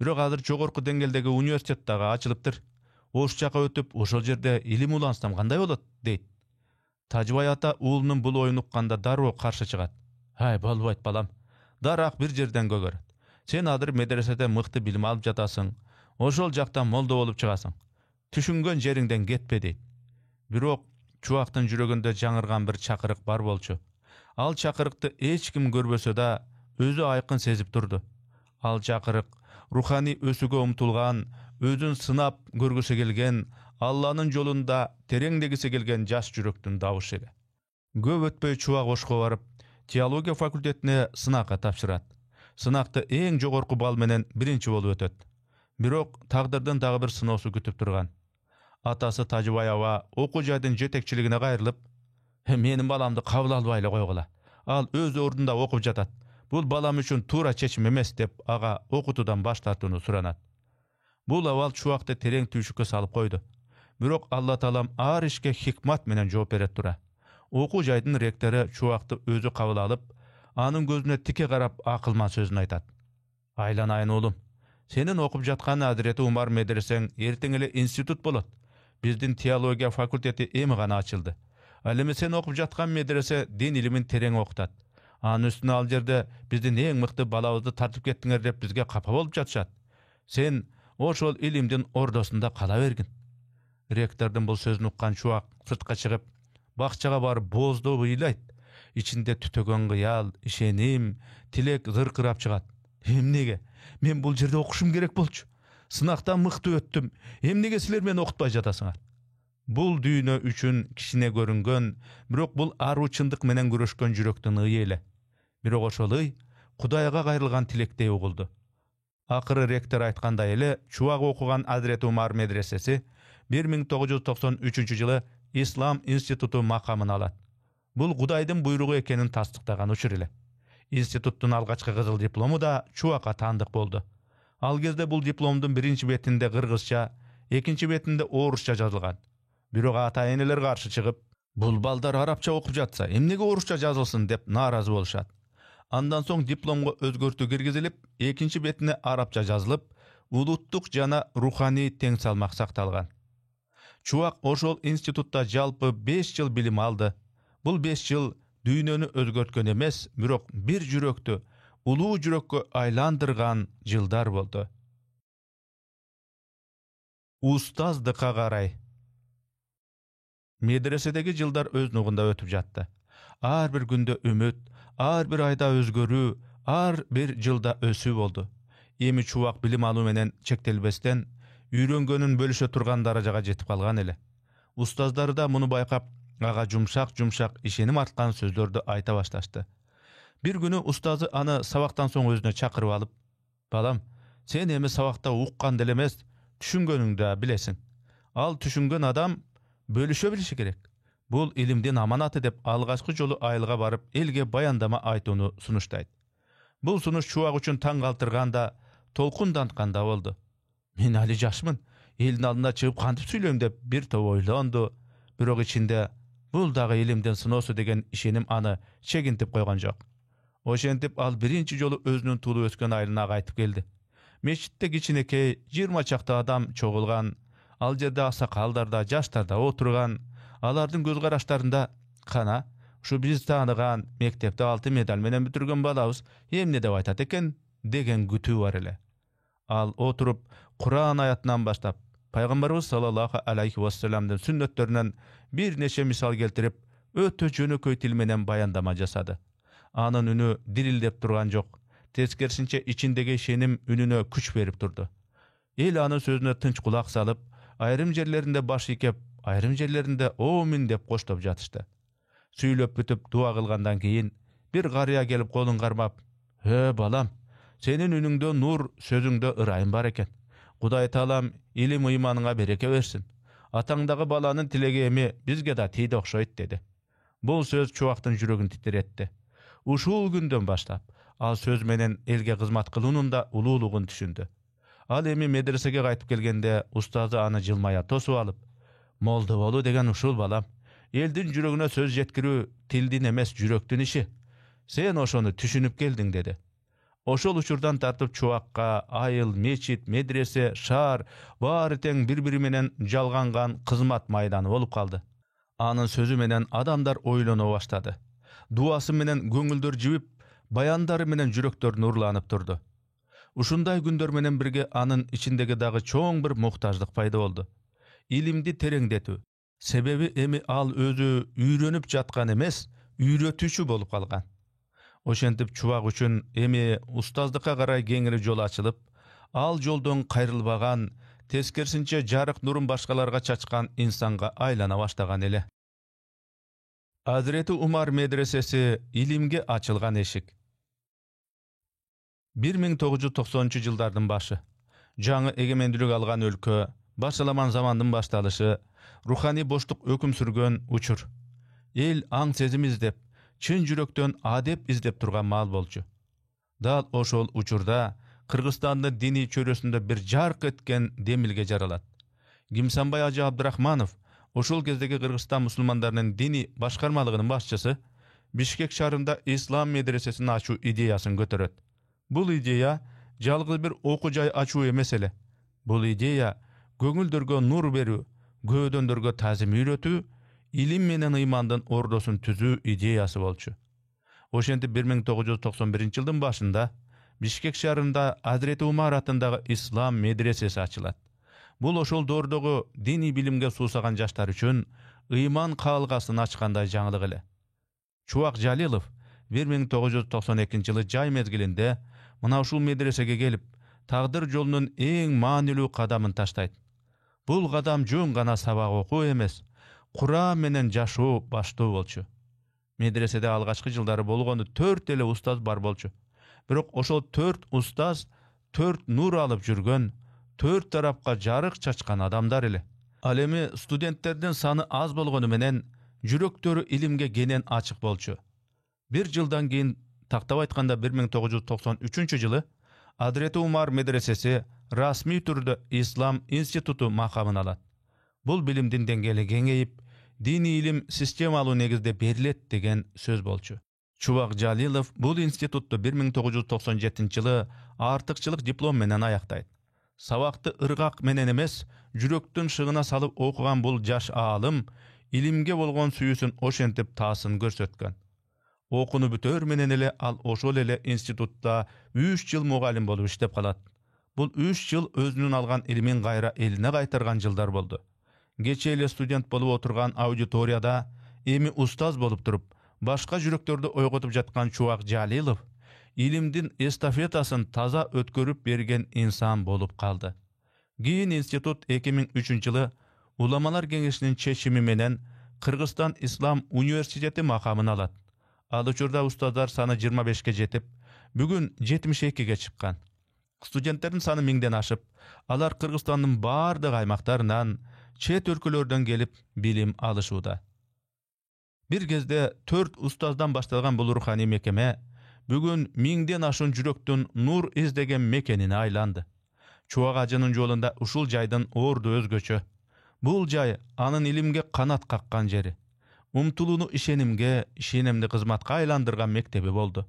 Birok hazır jogorku deňgeldegi üniversitet daga açılıpdyr. Oş jaka ötüp, oşol jerde ilim ulansam kanday bolat?" deyt. Tajbay ata uulunun bul oýuny ukkanda daroo karşı çygat. "Hay, bolboýt balam. Darak bir jerden gögöröt. Sen hazır medresede mykty bilim alyp jatasyň. Oşol jakdan molda bolup çygasyň. Düşüngen jeriňden getpe" deyt. Birok çuwakdyn jüreginde jaňyrgan bir çakyrık bar bolçu. Al çakırıkты hiç kim görböse da özü aykın sezip durdu. Al çakırık ruhani ösüge umtulgan, özün sınap görgüsü gelgen, Allah'nın jolunda tereňdegisi gelgen jas jürekdin dawuş ele. Köp ötpöy çuwak oşgo barıp, teologiya fakültetine sınaka tapşyrat. Sınakta eň jogorku bal menen birinci bolup ötöt. Birok tagdyrdan dagy bir synowy kütüp turgan. Atası Tajbay awa oku jaýdyn jetekçiligine gaýrylyp, "Menin balamdy kabul albaýla goýgula. Al öz ordunda okup jatat. Bul balam üçin tura çeçim emes" dep aga okutudan baş tartyny suranat. Bul awal çuwakda tereň tüýşükke salyp goýdy. Birok Allah talam ar işke hikmat menen jogap beret tura. Oku jaýdyn rektori çuwakdy özü kabul alyp, anyň gözüne tike garap akylman sözüni aýtat. "Aýlanaýyn oğlum. Senin okup jatkan Hazreti Umar medreseň erteň ele institut bolat. Bizdin teologiya fakультети эми гана açıldı. Al эми sen okup жаткан medrese din ilimin tereň okutat. Anın üstüne al jerde bizdin eň mykty balabızdy tartyp ketdiňer dep bizge kapa bolup jatşat. Sen oşol ilimdin ordosunda kala bergin. Rektordan bul sözünü uqqan çuwak sırtqa çygyp, bakçaga barıp bozdu bıylayt. İçinde tütögen gıyal, işenim, tilek zırkırap çıgat. Emnege, men bul jerde okuşum gerek bolçu. Sınaktan mıktı öttüm. Emnege siler meni okutpay jatasıňar. Bul düýne üçin kişine görüngen, birok bul arwy çyndyk menen görüşken jürekden ıy ele. Birok oşol ıy Hudaýga gaýrylgan tilekde uguldy. Akırı rektor aytganda ele, çuwak okugan Hazreti Umar medresesi 1993 ýyly İslam institutu makamyny alat. Bul Hudaýdyn buyrugy ekenin tasdykdagan uçur ele. Instituttun algaçky gyzyl diplomu da çuwaka tandyk boldy. Al gezde bul diplomdun birinci betinde kırgızça, ekinci betinde orusça жазылган. Birok ata-eneler garşy çygyp, bul baldar arapça okup jatsa, emnege orusça жазылsyn dep narazy bolşat. Andan soň diplomga özgörtü girgizilip, ekinci betine arapça жазılıp, uluttuk jana ruhani teň salmak saktalgan. Çuwak oşol institutda jalpy 5 ýyl bilim aldy. Bul 5 ýyl düýnöni özgörtgen emes, birok bir jürekdi, uluu jürekke aýlandyrgan jyldar boldy. Ustazdyka garay. Medresedegi jyldar öz nugunda ötüp jatdy. Ar bir günde ümit, ar bir ayda özgörü, ar bir jylda ösü boldu. Emi çuwak bilim alu menen çektelbesden üýrengönün bölüşe turgan darajaga jetip kalgan ele. Ustazdары da muну baykap, aga jumşak işenim artkan sözlördi ayta başlaşdy. Bir günü ustazı anı sabaktan soň özüne çakırıp alıp, "Balam, sen emi sabakta ukkan dilemes, düşüngönüňde bilesin. Al düşüngen adam bölüşe bilişi gerek. Bul ilimden amanaty dep algaçky jolu aýlyga barıp elge bayandama aýtuny sunuşdaýdy. Bul sunuş çuwak üçin taň galtyrganda, tolkundantganda boldu. Men ali jaşmyn, elin aldyna çygyp kantyp süýlem dep bir top oýlandy. Birok içinde bul dagy ilimden synosy degen işenim any çegintip koýgan jok. Oşentip al birinci jolu özünün tulu ösken aýlyna gaýtyp geldi. Meçitde giçineke 20 çakta adam çogulgan, al jerde asakaldarda, jaştarda oturgan, alardın göz garaşlarında kana, şu biz tanıgan mektepde 6 medal menen bitirgen balabız emne dep aytat eken degen gütü var ele. Al oturup Kur'an ayatынан başlap Peygamberimiz sallallahu aleyhi ve sellem'den sünnetlerinden bir neçe misal keltirip ötö jönököy til menen bayandama jasady. Anın ünü dirildep turgan jok. Teskersinçe içindeki işenim ününe küç berip durdu. El anın sözüne tınç kulak salıp, ayrım jerlerinde baş ikep, ayrım jerlerinde "Omin" dep koştop jatıştı. Süýlep bütüp dua kılgandan keyin bir garya gelip kolun garmap, "He balam, senin ünüňde nur, sözüňde ıraýym bar eken. Hudaý Taalam ilim iýmanyňa bereke bersin. Ataňdagy balanın tilegi emi bizge da tiýdi okşoýt" dedi. Bu söz çuwaktyň jüregini titretdi. Uşul günden başlap al söz menen elge hyzmat kılunun da ululuğun düşündü. Al emi medresege gaýtyp gelgende ustazy anı jılmaya tosup alıp, "Molda bolu degen uşul balam. Eldin jüregine söz jetkirүү tildin emes jürekdin işi. Sen oşonu tüşünüp geldin" dedi. Oşol uçurdan tartıp çuwakka ayıl, meçit, medrese, şar, bary teň bir-biri menen jalgangan hyzmat maýdany bolup kaldı. Anın sözü menen adamlar oýlana başlady. Duasy menen göňüldür jibip, bayandary menen jürekler nurlanyp durdu. Uşunday günдөр menen birge anın içindeki dagy çoğun bir muhtaçlyk paýda boldu. İlimdi tereňdetүү. Sebebi emi al özü üýrenip jatgan emes, üýretүүçü bolup kalgan. Oşentip çuwak üçin emi ustazdyka garay geňiri jol açılıp, al joldan kayrylbagan, teskersinçe jarık nurun başgalarga çaçkan insanga aýlana başlagan ele. Hazreti Umar medresesi ilimge açılgan eşik. 1990-njy ýyllardyň başı. Jaňy egemendilik algan өлkö, başalaman zamandyn başlalyşy, ruhani boşluk öküm sürgen uçur. El aň sezim izdep, çyn jürekden adep izdep turgan mal bolçu. Dal oşol uçurda Kırgızstanda dini çöresinde bir jark etken demilge jaralat. Gimsanbay Hacı Abdurrahmanov, oşol gezdeki Kırgızstan musulmanlarının dini başkarmalygynyň başçysy, Bişkek şahrynda İslam medresesini açuu ideýasyny götüret. Bul ideýa jalgyz bir oku jaý açuu emes ele. Bul ideýa göňüldürge nur berүү, gödöndөрgө tazim üretүү, ilim menen ыймандын ordosun түzүү ideyası bolчу. Ошентип 1991-жылдын башында Бишкек шаарында Hazreti Umar атындагы ислам медресеси ачылат. Бул ошол доордогу диний билимге суусаган жаштар үчүн ыйман каалгасын ачкандай жаңылык эле. Чубак Жалилов 1992-жылы жай мезгилинде мына ушул медресеге келип, тагдыр жолунун эң маанилүү кадамын таштайт. Бул кадам жөн гана сабак окуу эмес, Куран менен жашоо баштоо болчу. Медреседе алгачкы жылдары болгону 4 эле устаз бар болчу. Бирок ошол 4 устаз 4 нур алып жүргөн, 4 тарапка жарык чачкан адамдар эле. Ал эми студенттердин саны аз болгону менен жүрөктөрү илимге кенен ачык болчу. Bir жылдан кийин, тактап айтканда 1993-жылы Hazreti Umar медресеси расмий түрдө Ислам институту макамын алат. Бул билимдин деңгээли кеңейип, диний илим системалуу негизде берилет деген сөз болчу. Чубак Жалилов бул институтту 1997-жылы артыкчылык диплом менен аяктайт. Сабакты ыргак менен эмес, жүрөктүн шыгына салып окуган бул жаш аалым илимге болгон сүйүүсүн ошентип таасын көрсөткөн. Окууну бүтөр менен эле ал ошол эле институтта 3 жыл мугалим болуп иштеп калат. Бул 3 жыл өзүнүн алган илимин кайра элине кайтарган жылдар болду. Кече эле студент болуп отурган аудиторияда эми устаз болуп туруп, башка жүрөктөрдү ойготуп жаткан Чубак Жалилов илимдин эстафетасын таза өткөрүп берген инсан болуп калды. Кийин институт 2003-жылы Уламалар кеңешинин чечими менен Кыргызстан Ислам университети макамын алат. Ал учурда устаздар саны 25-ке жетип, бүгүн 72-ге чыккан. Студенттердин саны 1000ден ашып, алар Кыргызстандын бардык аймактарынан, чет өлкөлөрдөн келип билим алышууда. Bir кезде 4 устаздан башталган бул руханий мекеме бүгүн 1000ден ашын жүрөктүн нур издеген мекенине айланды. Чубак ажынын жолунда ушул жайдын орду өзгөчө. Бул жай анын илимге канат каккан жери. Умтулууну ишенимге, ишенимди кызматка айландырган мектеби болду.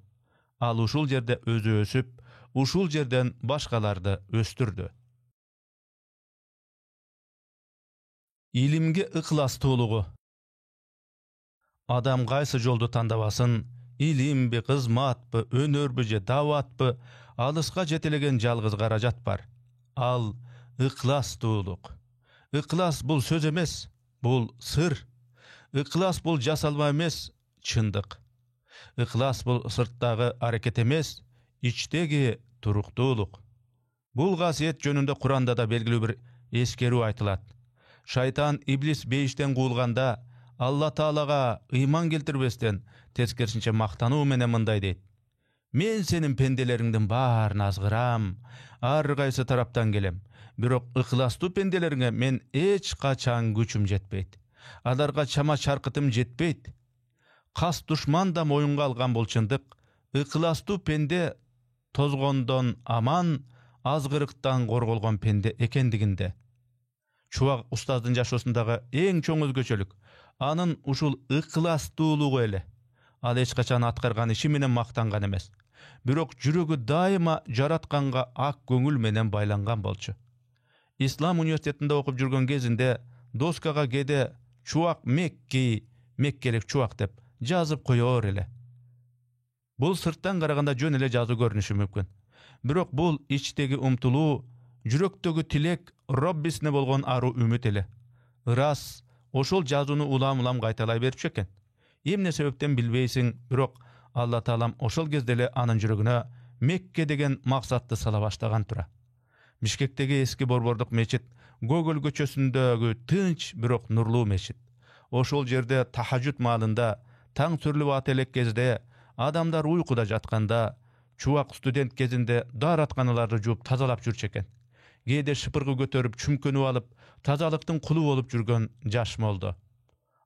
Ал ушул жерде өзү өсүп, ушул жерден башкаларды өстүрдү. Илимге ыкластуулугу. Адам кайсы жолду тандабасын, илимби, кызматпы, өнөрбү же даватпы, алыска жетелеген жалгыз каражат бар. Ал ыкластуулук. Ыклас бул сөз эмес, бул сыр. Ыклас бул жасалма эмес, чындык. Ыклас бул сырттагы аракет эмес, ичтеги туруктуулук. Бул касиет жөнүндө Куранда да белгилүү бир эскерүү айтылат. Шайтан иблис бейиштен куулганда Алла Таалага ыйман келтирбестен тескерисинче мактануу менен мындай дейт: Мен сенин пенделериңдин баарын азгырам, ар кайсы тараптан келем. Бирок ыкластуу пенделериңе мен эч качан күчүм жетпейт. Аларга чама чаркытым жетпейт. Кас душман да моюнга алган бул чындык. Ыкластуу пенде тозгондон аман, азгырыктан корголгон пенде экендигинде. Чубак устаздын жашоосундагы эң чоң өзгөчөлүк анын ушул ыкластуулугу эле. Ал эч качан аткарган иши менен мактанган эмес. Бирок жүрөгү дайыма жаратканга ак көңүл менен байланган болчу. Ислам университетинде окуп жүргөн кезинде доскага кээде Чубак Мекки, Меккелик Чубак деп жазып коёр эле. Бул сырттан караганда жөн эле жазуу көрүнүшү мүмкүн. Бирок бул ичтеги умтулуу, жүрөктөгү тилек, Роббисине болгон аруу үмүт эле. Ырас, ошол жазууну улам-улам кайталай берчү экен. Эмне себептен билбейсиң, бирок Алла Таалам ошол кезде эле анын жүрөгүнө Мекке деген максатты сала баштаган тура. Бишкектеги эски борбордук мечит Гогол көчөсүндөгү тынч, бирок нурлуу мечит. Ошол жерде тахажжуд маалында, таң сүрүлүп ат элек кезде, адамдар уйкуда жатканда, Чубак студент кезинде дааратканаларды жууп тазалап жүрчү экен. Кээде шыпыргы көтөрүп, чүмкөнүп алып, тазалыктын кулу болуп жүргөн жаш молдо.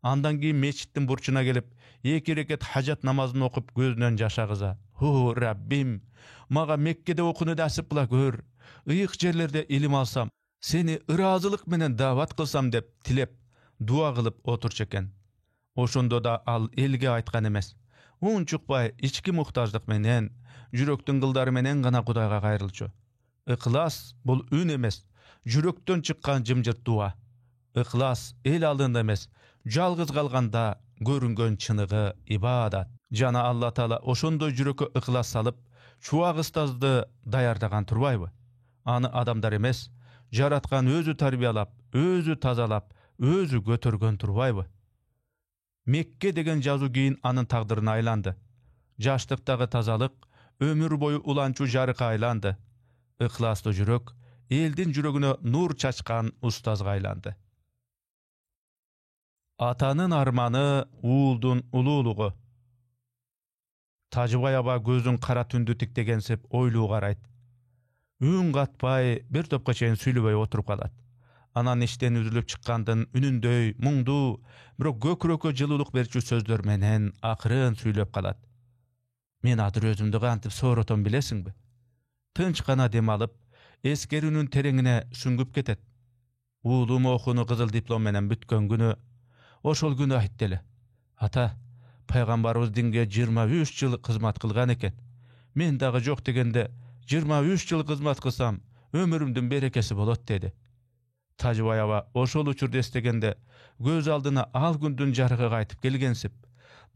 Андан кийин мечиттин бурчуна келип, 2 рекет хажат намазын окуп көзүнөн жаш агыза. О, Раббим, мага Меккеде окууну насип кыла көр. Ыйык жерлерде илим алсам, сени ыраазылык менен дават кылсам деп тилеп, дуа кылып отурчу экен. Ошондо да ал элге айткан эмес. Унчукпай ички муктаждык менен, жүрөктүн кылдары менен гана Кудайга кайрылчу. Ыклас бул үн эмес, жүрөктөн чыккан жымжырт дуа. Ihlas el aldığında emes, жалгыз kalganda görüngen çınığı ibadat. Jana Allah Taala oşondoy jüreke ihlas salıp, çuwak ıstazdy daýardagan turbaýby? Any adamlar emes, jaratgan özü tarbiyalap, özü tazalap, özü götürgen turbaýby? Mekke degen jazu giyin anın tagdyryna aýlandy. Jaşlykdagy tazalyk ömür boyu ulançu jarıka aýlandy. Ihlasly jürek eldin jüregine nur çaçkan ustazga aýlandy. Atanın armanı uuldun ululuğu. Tajybay aba gözün kara tündü tikdegensip oýluw garayt. Üň gatpay bir topga çeýin süýlebey oturup kalat. Anan işten üzülüp çykkandyn ünündöy, muňdu, birok gökröke jylylyk berçi sözler menen akyryn süýlep kalat. Men adyr özümdi gantyp soratom bilesiňbi? Tınç gana dem alyp, eskerünün tereňine süňgüp ketet. Uulum okuny gyzyl diplom menen bütken günü, oşol günü aýtdyly. Ata, Paýgambarybys dinge 23 ýyl hyzmat kılgan eken. Men dagy jok degende 23 ýyl hyzmat kılsam, ömürümdün berekesi bolat dedi. Tajybay aba oşol uçurda estegende göz aldyna al gündün jarıgy gaýtyp gelgensip,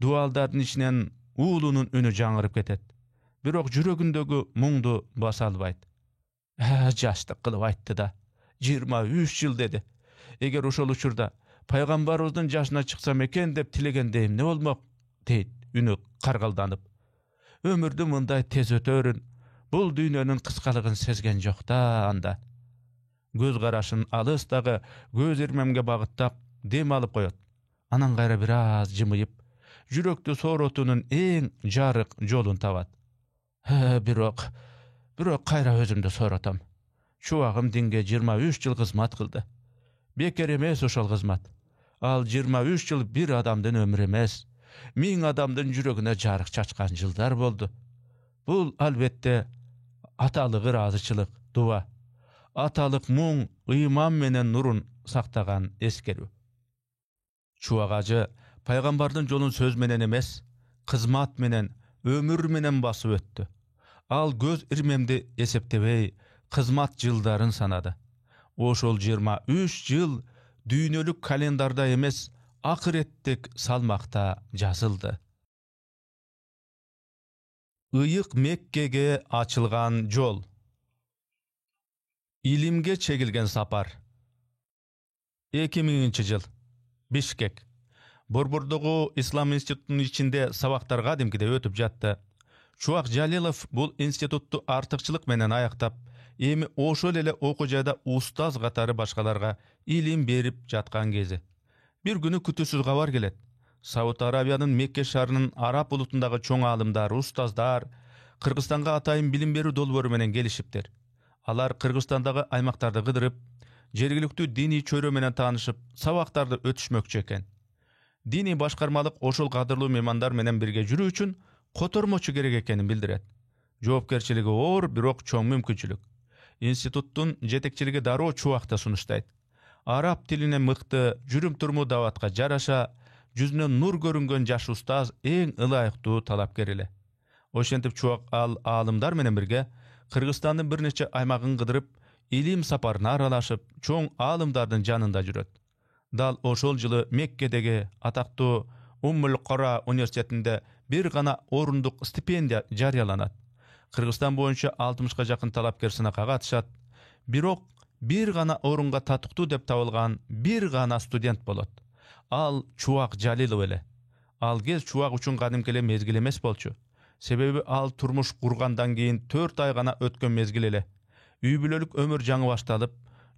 dualdardyň içinden uulunun ünü jaňyryp ketet. Birok jüregindegi muňdu basa albaýt. Jaşlyk kılıp aýtdy da, 23 ýyl dedi. Eger oşol uçurda Paýgambarybyň jaşyna çyksam eken dep tilegendeyim ne bolmak? Deyt, ünü kargaldanyp. Ömürdi mындай tez ötörün, bul dünýäniň kıskalygyny sezgen jok da anda. Göz garaşyn alysdagy göz irmemge bagytap dem alyp goýat. Anan gaýra biraz jymyýyp, jürekde sorotunun eň jaryk jolun tabat. Birok gaýra özümde soratam. Çuwagym dinge 23 ýyl hyzmat kıldy. Beker emes oşol hyzmat. Al 23 ýyl bir adamdan ömür emes, 1000 adamdan jüregine jarık çaçkan jyldar boldu. Bul albette atalygy razyçylyk, dua. Atalyk muň, iman menen nurun saktagan eskerүү. Çuwagajy Paýgambardyň jolun söz menen emes, hyzmat menen, ömür menen basyp ötdü. Al göz irmemdi eseptebey, hyzmat jyldaryn sanady. Oşol 23 ýyl düýnölük kalendarda emes, ahiretlik salmakta жазылды. Iyık Mekke'ge açılgan jol. İlimge çekilgen sapar. 2000-nji ýyl. Bişkek. Borbordogu İslam institutunun içinde sabaktarga dimkide ötüp jatdy. Çuwak Jalilov bul instituttu artykçylyk menen aýaktap, emi oşol ele okujada ustaz gatary başgalarga ilim berip jatkan kezi. Bir günü kütüsüz gabar gelet. Saud Arabiýanyň Mekke şarynyň Arap ulutundagy çoň alymdar, ustazdar Kırgızstanga ataýyn bilim berүү dolboru menen gelişipdir. Alar Kırgızstandagy aýmaktardy gydyryp, jergilikli dini çöre menen tanyşyp, sabaktardy ötüşmökçü eken. Dini başkarmalyk oşol gadyrly memandar menen birge jürүү üçin kotormoçu gerek ekenini bildiret. Jogapkerçiligi or, birok çoň mümkinçilik. Instituttun jetekçiligi daroo çuwakda sunuşdaýt. Arap tiline mykty, jürüm turmu dawatga jaraşa, yüzüne nur görüngen jaş ustaz eň ılaýykdy talapker ele. Oşentip çuwak alımdar menen birge Kırgızstanyň bir neçe aýmagyn gydyryp, ilim saparyna aralaşyp, çoň alımdardyň janynda jüret. Dal oşol ýyly Mekkedegi atakdy Ummul Qura Üniversitetinde bir gana orunduk stipendiýa jarýalanat. Kırgızstan boýunça 60-ga jakyn talapker synaka gatышat. Birok bir gana orunga tatykdy dep tabylgan bir gana student bolat. Al Çuwak Jalilov ele. Al gez çuwak üçin gadymkele mezgil emes bolçu. Sebebi al turmuş kurgandan keyin 4 ay gana ötken mezgil ele. Üýbülölük ömür jaňy başlalyp,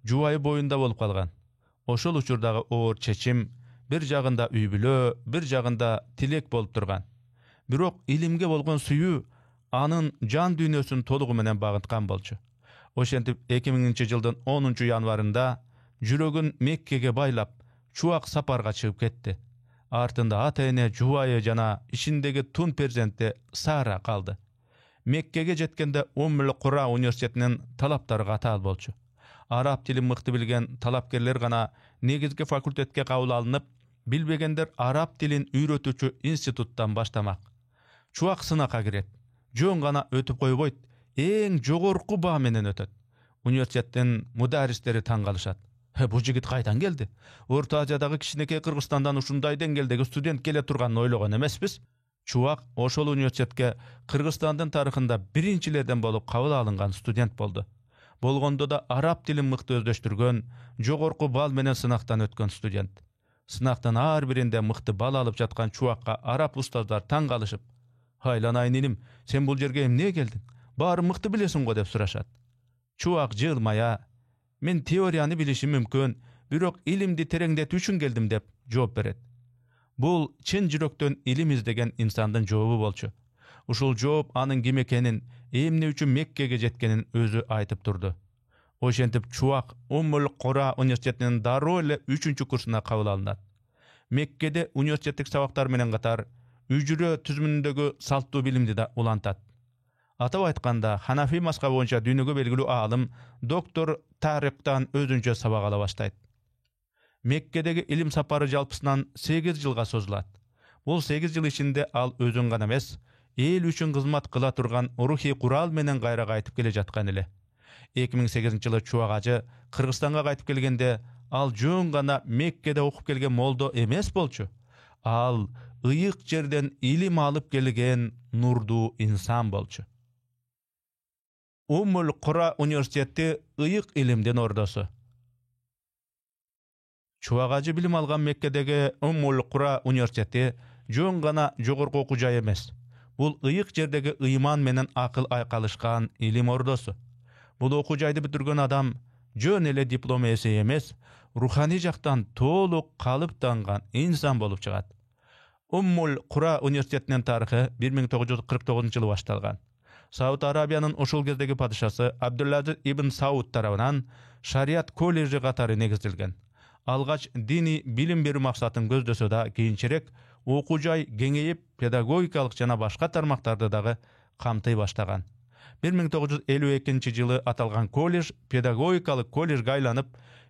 juwaý boýunda bolup kalgan. Oşol uçurdagy owur çeçim bir jagynda üýbülö, bir jagynda tilek bolup turgan. Birok ilimge bolgan suyu anın jan dünýösüni tolugy menen bagytkan bolçu. Oşentip 2000-nji ýyldyň 10-njy ýanwarynda jüregin Mekke'ge baylap, çuwak saparga çygyp ketdi. Artynda ata-ene juwaýy jana içindegi tun perzenti Sara kaldy. Mekke'ge jetkende Ummul Qura Üniversitetiniň talapdary gatal bolçu. Arap dili mykty bilgen talapkerler gana negizgi fakultetke kabul alınıp, bilbegenler Arap dilin üýretüçi instituttan başlamak. Çuwak sınaka giret. Jon gana ötüp goýboýt, eň jogorky ba menen ötet. Üniversitetten mudarisleri taň galyşat. Bu jigit kaydan geldi. Orta Aziyadagı kişineke Kırgızstandan uşunday dengildegi student kele turganyn oylogan emesmiz. Çuwak oşol uniwersitetke Kırgızstandın tarıhında birinçilerden bolup kabul alıngan student boldu. Bolgondo da arap dilin mykty özdeştirgen, jogorku bal menen sınaktan ötken student. Sınaktan har birinde mykty bal alıp jatkan Çuwakka arap ustazlar taň galyşyp, "Haylan inim, sen bul jerge emne geldin? Bary mykty bilesin go" dep suraşat. Çuwak jylmaya, "Men teoriýany bilişim mümkün, birok ilimdi tereňdetip üçin geldim" dep jogap beret. Bul çyn jürekden ilim izlegen insandyň jogaby bolçu. Uşul jogap anyň kim ekenin, emne üçin Mekkege jetkenin özü aýtyp durdy. Oşentip Çuwak Ummul Qura Uniwersitetiniň darul 3-nji kursyna kabul alynat. Mekkede uniwersitetlik sabaklar menen gatar üjüre tüzümündägi saltdy bilimdi da ulantat. Atap aýtkanda Hanafi mazhaby boýunça dünýäge belgili alym doktor Tariqdan özünçe sabak ala başlaýt. Mekkedegi ilim sapary jalpysынан 8 ýylga sozulat. Bul 8 ýyl içinde al özüň gana emes, el üçin hyzmat kıla turgan ruhi kural menen gaýra gaýtyp gele jatkan ele. 2008-nji ýyly Çuwak ajy Kırgızstanga gaýtyp gelgende al jön gana Mekkede okup gelgen moldo emes bolçu. Al ıyık jerden ilim alıp gelgen nurdu insan bolçu. Ummul Qura Uniwersitetini ıyık ilimden ordosy. Çuwak ajy bilim algan Mekkedegi Ummul Qura Uniwersiteti jön gana jogorku okujaý emes. Bul ıyık jerdegi iman menen akyl aýkalyşgan ilim ordosy. Bul okujaýdy bitirgen adam jön ele diploma ese emes, ruhani jakdan toluk kalypdangan insan bolup çygat. Ummul Qura Uniwersitetiniň taryhy 1949-njy ýyly başlalgan. Saud Arabiýanyň oşul gezdegi padşasy Abdülaziz ibn Saud tarabyndan şariat kolleji gatary negizilgen. Algaç dini bilim berүү maksatyn gözдөsö da keyinçerek okujaý geňeýip pedagogikalyk jana başga tarmaktardy dagы kamty başlagan. 1952-nji ýyly atalgan kollej pedagogikalyk kolleje aýlanyp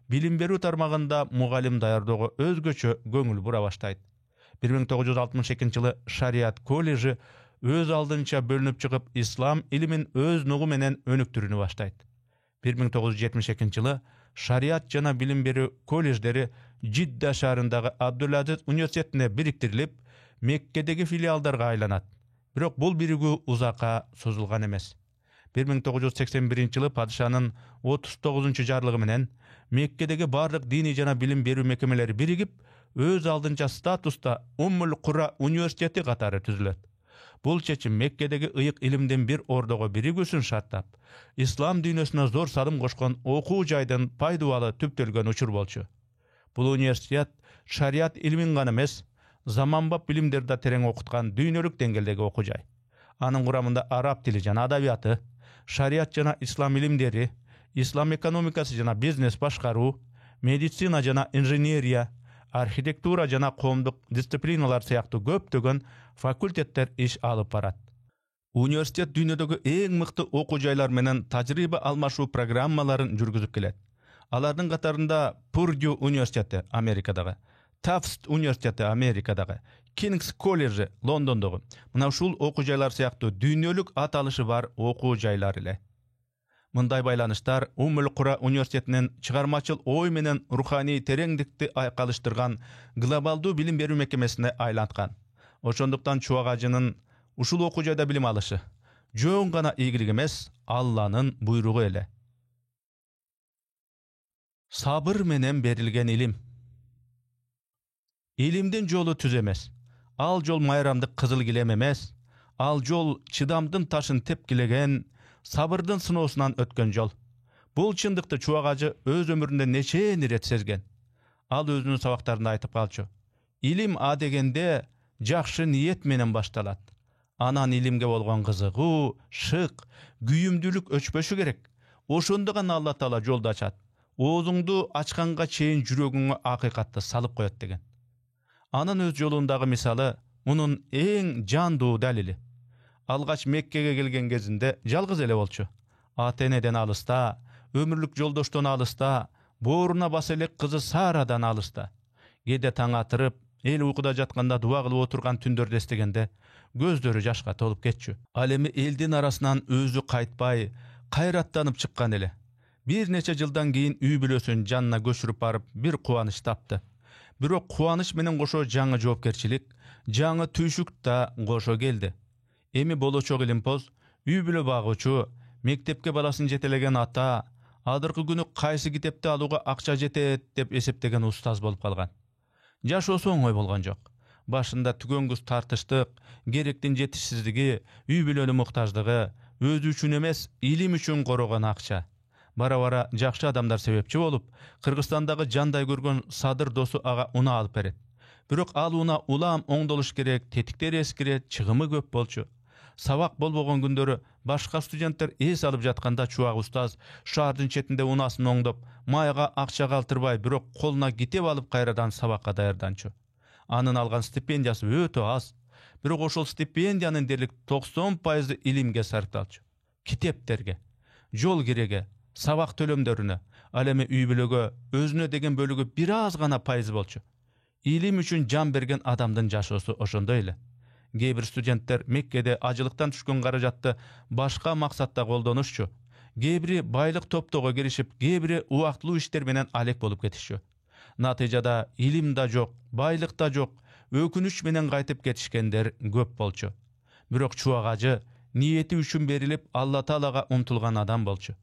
bilim berүү tarmagynda mugallim daýardogo özgöçe göňül bura başlaýt. 1962-nji ýyly şariat kolleji öz aldynça bölünüp çykyp islam ilimin öz nugu menen önüktürüni başlaýt. 1972-nji ýyly şariat jana bilim berүү kollejderi Cidda şahryndagy Abdülaziz Uniwersitetine biriktirilip Mekkedegi filialdarga aýlanat. Birok bul birigүү uzaka sozulgan emes. 1981-nji ýyly padşanyň 39-njy jarlygy menen Mekkedegi barlyk dini jana bilim berүү mekemeleri birigip öz aldynça statusda Ummul Qura Uniwersiteti gatary tüzület. Bul çeçim Mekkedegi ıyık ilimden bir ordogo birigüsün şartlap, İslam dünýesine zor salym goşkan okuu jaýdan paýdawaly tüpdelgen uçur bolçu. Bul uniwersitet şariat ilmin gana emes, zamanbap bilimderdi tereň okutgan dünýelik dengeldegi okujaý. Anyň guramynda arap dili jana adabiýaty, şariat jana islam ilimleri, islam ekonomikasy jana biznes başgarуу, medisina jana inженерия, arxitektura jana komduk disiplinalar saýakty köpdögen fakultetler iş alıp barat. Uniwersitet dünýädegi eň mykty okujaýlar menen tajryba almaşuu programmalaryn jürgüzüp kelet. Alardyň gatarynda Purdue Uniwersiteti Amerikadagy, Tufts Uniwersiteti Amerikadagy, King's College Londondagy. Muna uşul okujaýlar saýakty dünýelik atalyşy bar okujaýlar ile. Munday baýlanyşlar Ummul Qura Uniwersitetiniň çygarmaçyl oý menen ruhani tereňdikdi aýkalyşdyrgan globaldy bilim berүү mekemesine aýlantgan. Oşonduktan Çuwak ajynyň uşul okujaýda bilim alyşy jön gana iýgilik emes, Allah'nın buyruğu ele. Sabır menen berilgen ilim. İlimdin jolu tüz emes. Al jol mayramdyk kızıl gilem emes. Al jol çydamdyn taşyn tepkilegen, sabırdın sınowsundan ötken jol. Bul çındykty Çuwak ajy öz ömründe neçe ret sezgen. Al özünün sabaklarynda aýtyp galçy. İlim a degende jakşy niýet menen baştalat. Anan ilimge bolgan gyzyguu, şyk, güýümdülük öçpöşü gerek. Oşonda gana Allah Taala jolda açat. Oğuzundu açkanga çeyin jüregiňe hakykatty salyp goýat degen. Anın öz jolundagy misaly munun eň janduu dalili. Algaç Mekkege gelgen gezinde jalgyz ele bolçu. Ateneden alysta, ömürlük joldoşdan alysta, booruna bas elek kızı Saradan alysta. Gede taň atyryp, el uykuda jatkanda dua kılıp oturgan tündörde estegende gözleri jaşka tolup ketçü. Alemi eldin arasынан özü kaytpay, kayrattanyp çykkan ele. Bir neçe жылдан кийин үй бүлөсүн жанына көчүрүп барып bir кубаныч тапты. Бирок кубаныч менен кошо жаңы жоопкерчилик, жаңы түйшүк да кошо келди. Эми болочок илимпоз, үй бүлө багуучу, мектепке баласын жетелеген ата, адыркы күнү кайсы китепти алууга акча жетет деп эсептеген устаз болуп калган. Жашоосу оңой болгон жок. Башында түгөнгүс тартыштык, керектин жетишсиздиги, үй бүлөнүн муктаждыгы, өзү үчүн эмес, илим үчүн корогон акча. Бара-бара жакшы адамдар себепчи болуп, Кыргызстандагы жандай көргөн Садыр досу ага уна алып берет. Бирок ал уна улам оңдолуш керек, тетиктери эскирет, чыгымы көп болчу. Сабак болбогон күндөрү башка студенттер эс алып жатканда чубак устаз шаардын четинде унасын оңдоп, майга акча калтырбай, бирок колуна китеп алып кайрадан сабакка даярданчу. Анын алган стипендиясы өтө аз. Бирок ошол стипендиянын дерлик 90% илимге сарпталчу. Китептерге, жол киреге, сабак төлөмдөрүнө, ал эми үй бүлөгө, өзүнө деген бөлүгү бир аз гана пайыз болчу. Илим үчүн жан берген адамдын жашоосу ошондой эле. Кээ бир студенттер Меккеде ажылыктан түшкөн каражатты башка максатта колдонушчу. Кээ бири байлык топтоого киришип, кээ бири убактылуу иштер менен алек болуп кетишчү. Натыйжада илим да жок, байлык да жок, өкүнүч менен кайтып кетишкендер көп болчу. Бирок чубак ажы ниети үчүн берилип, Алла Таалага умтулган адам болчу.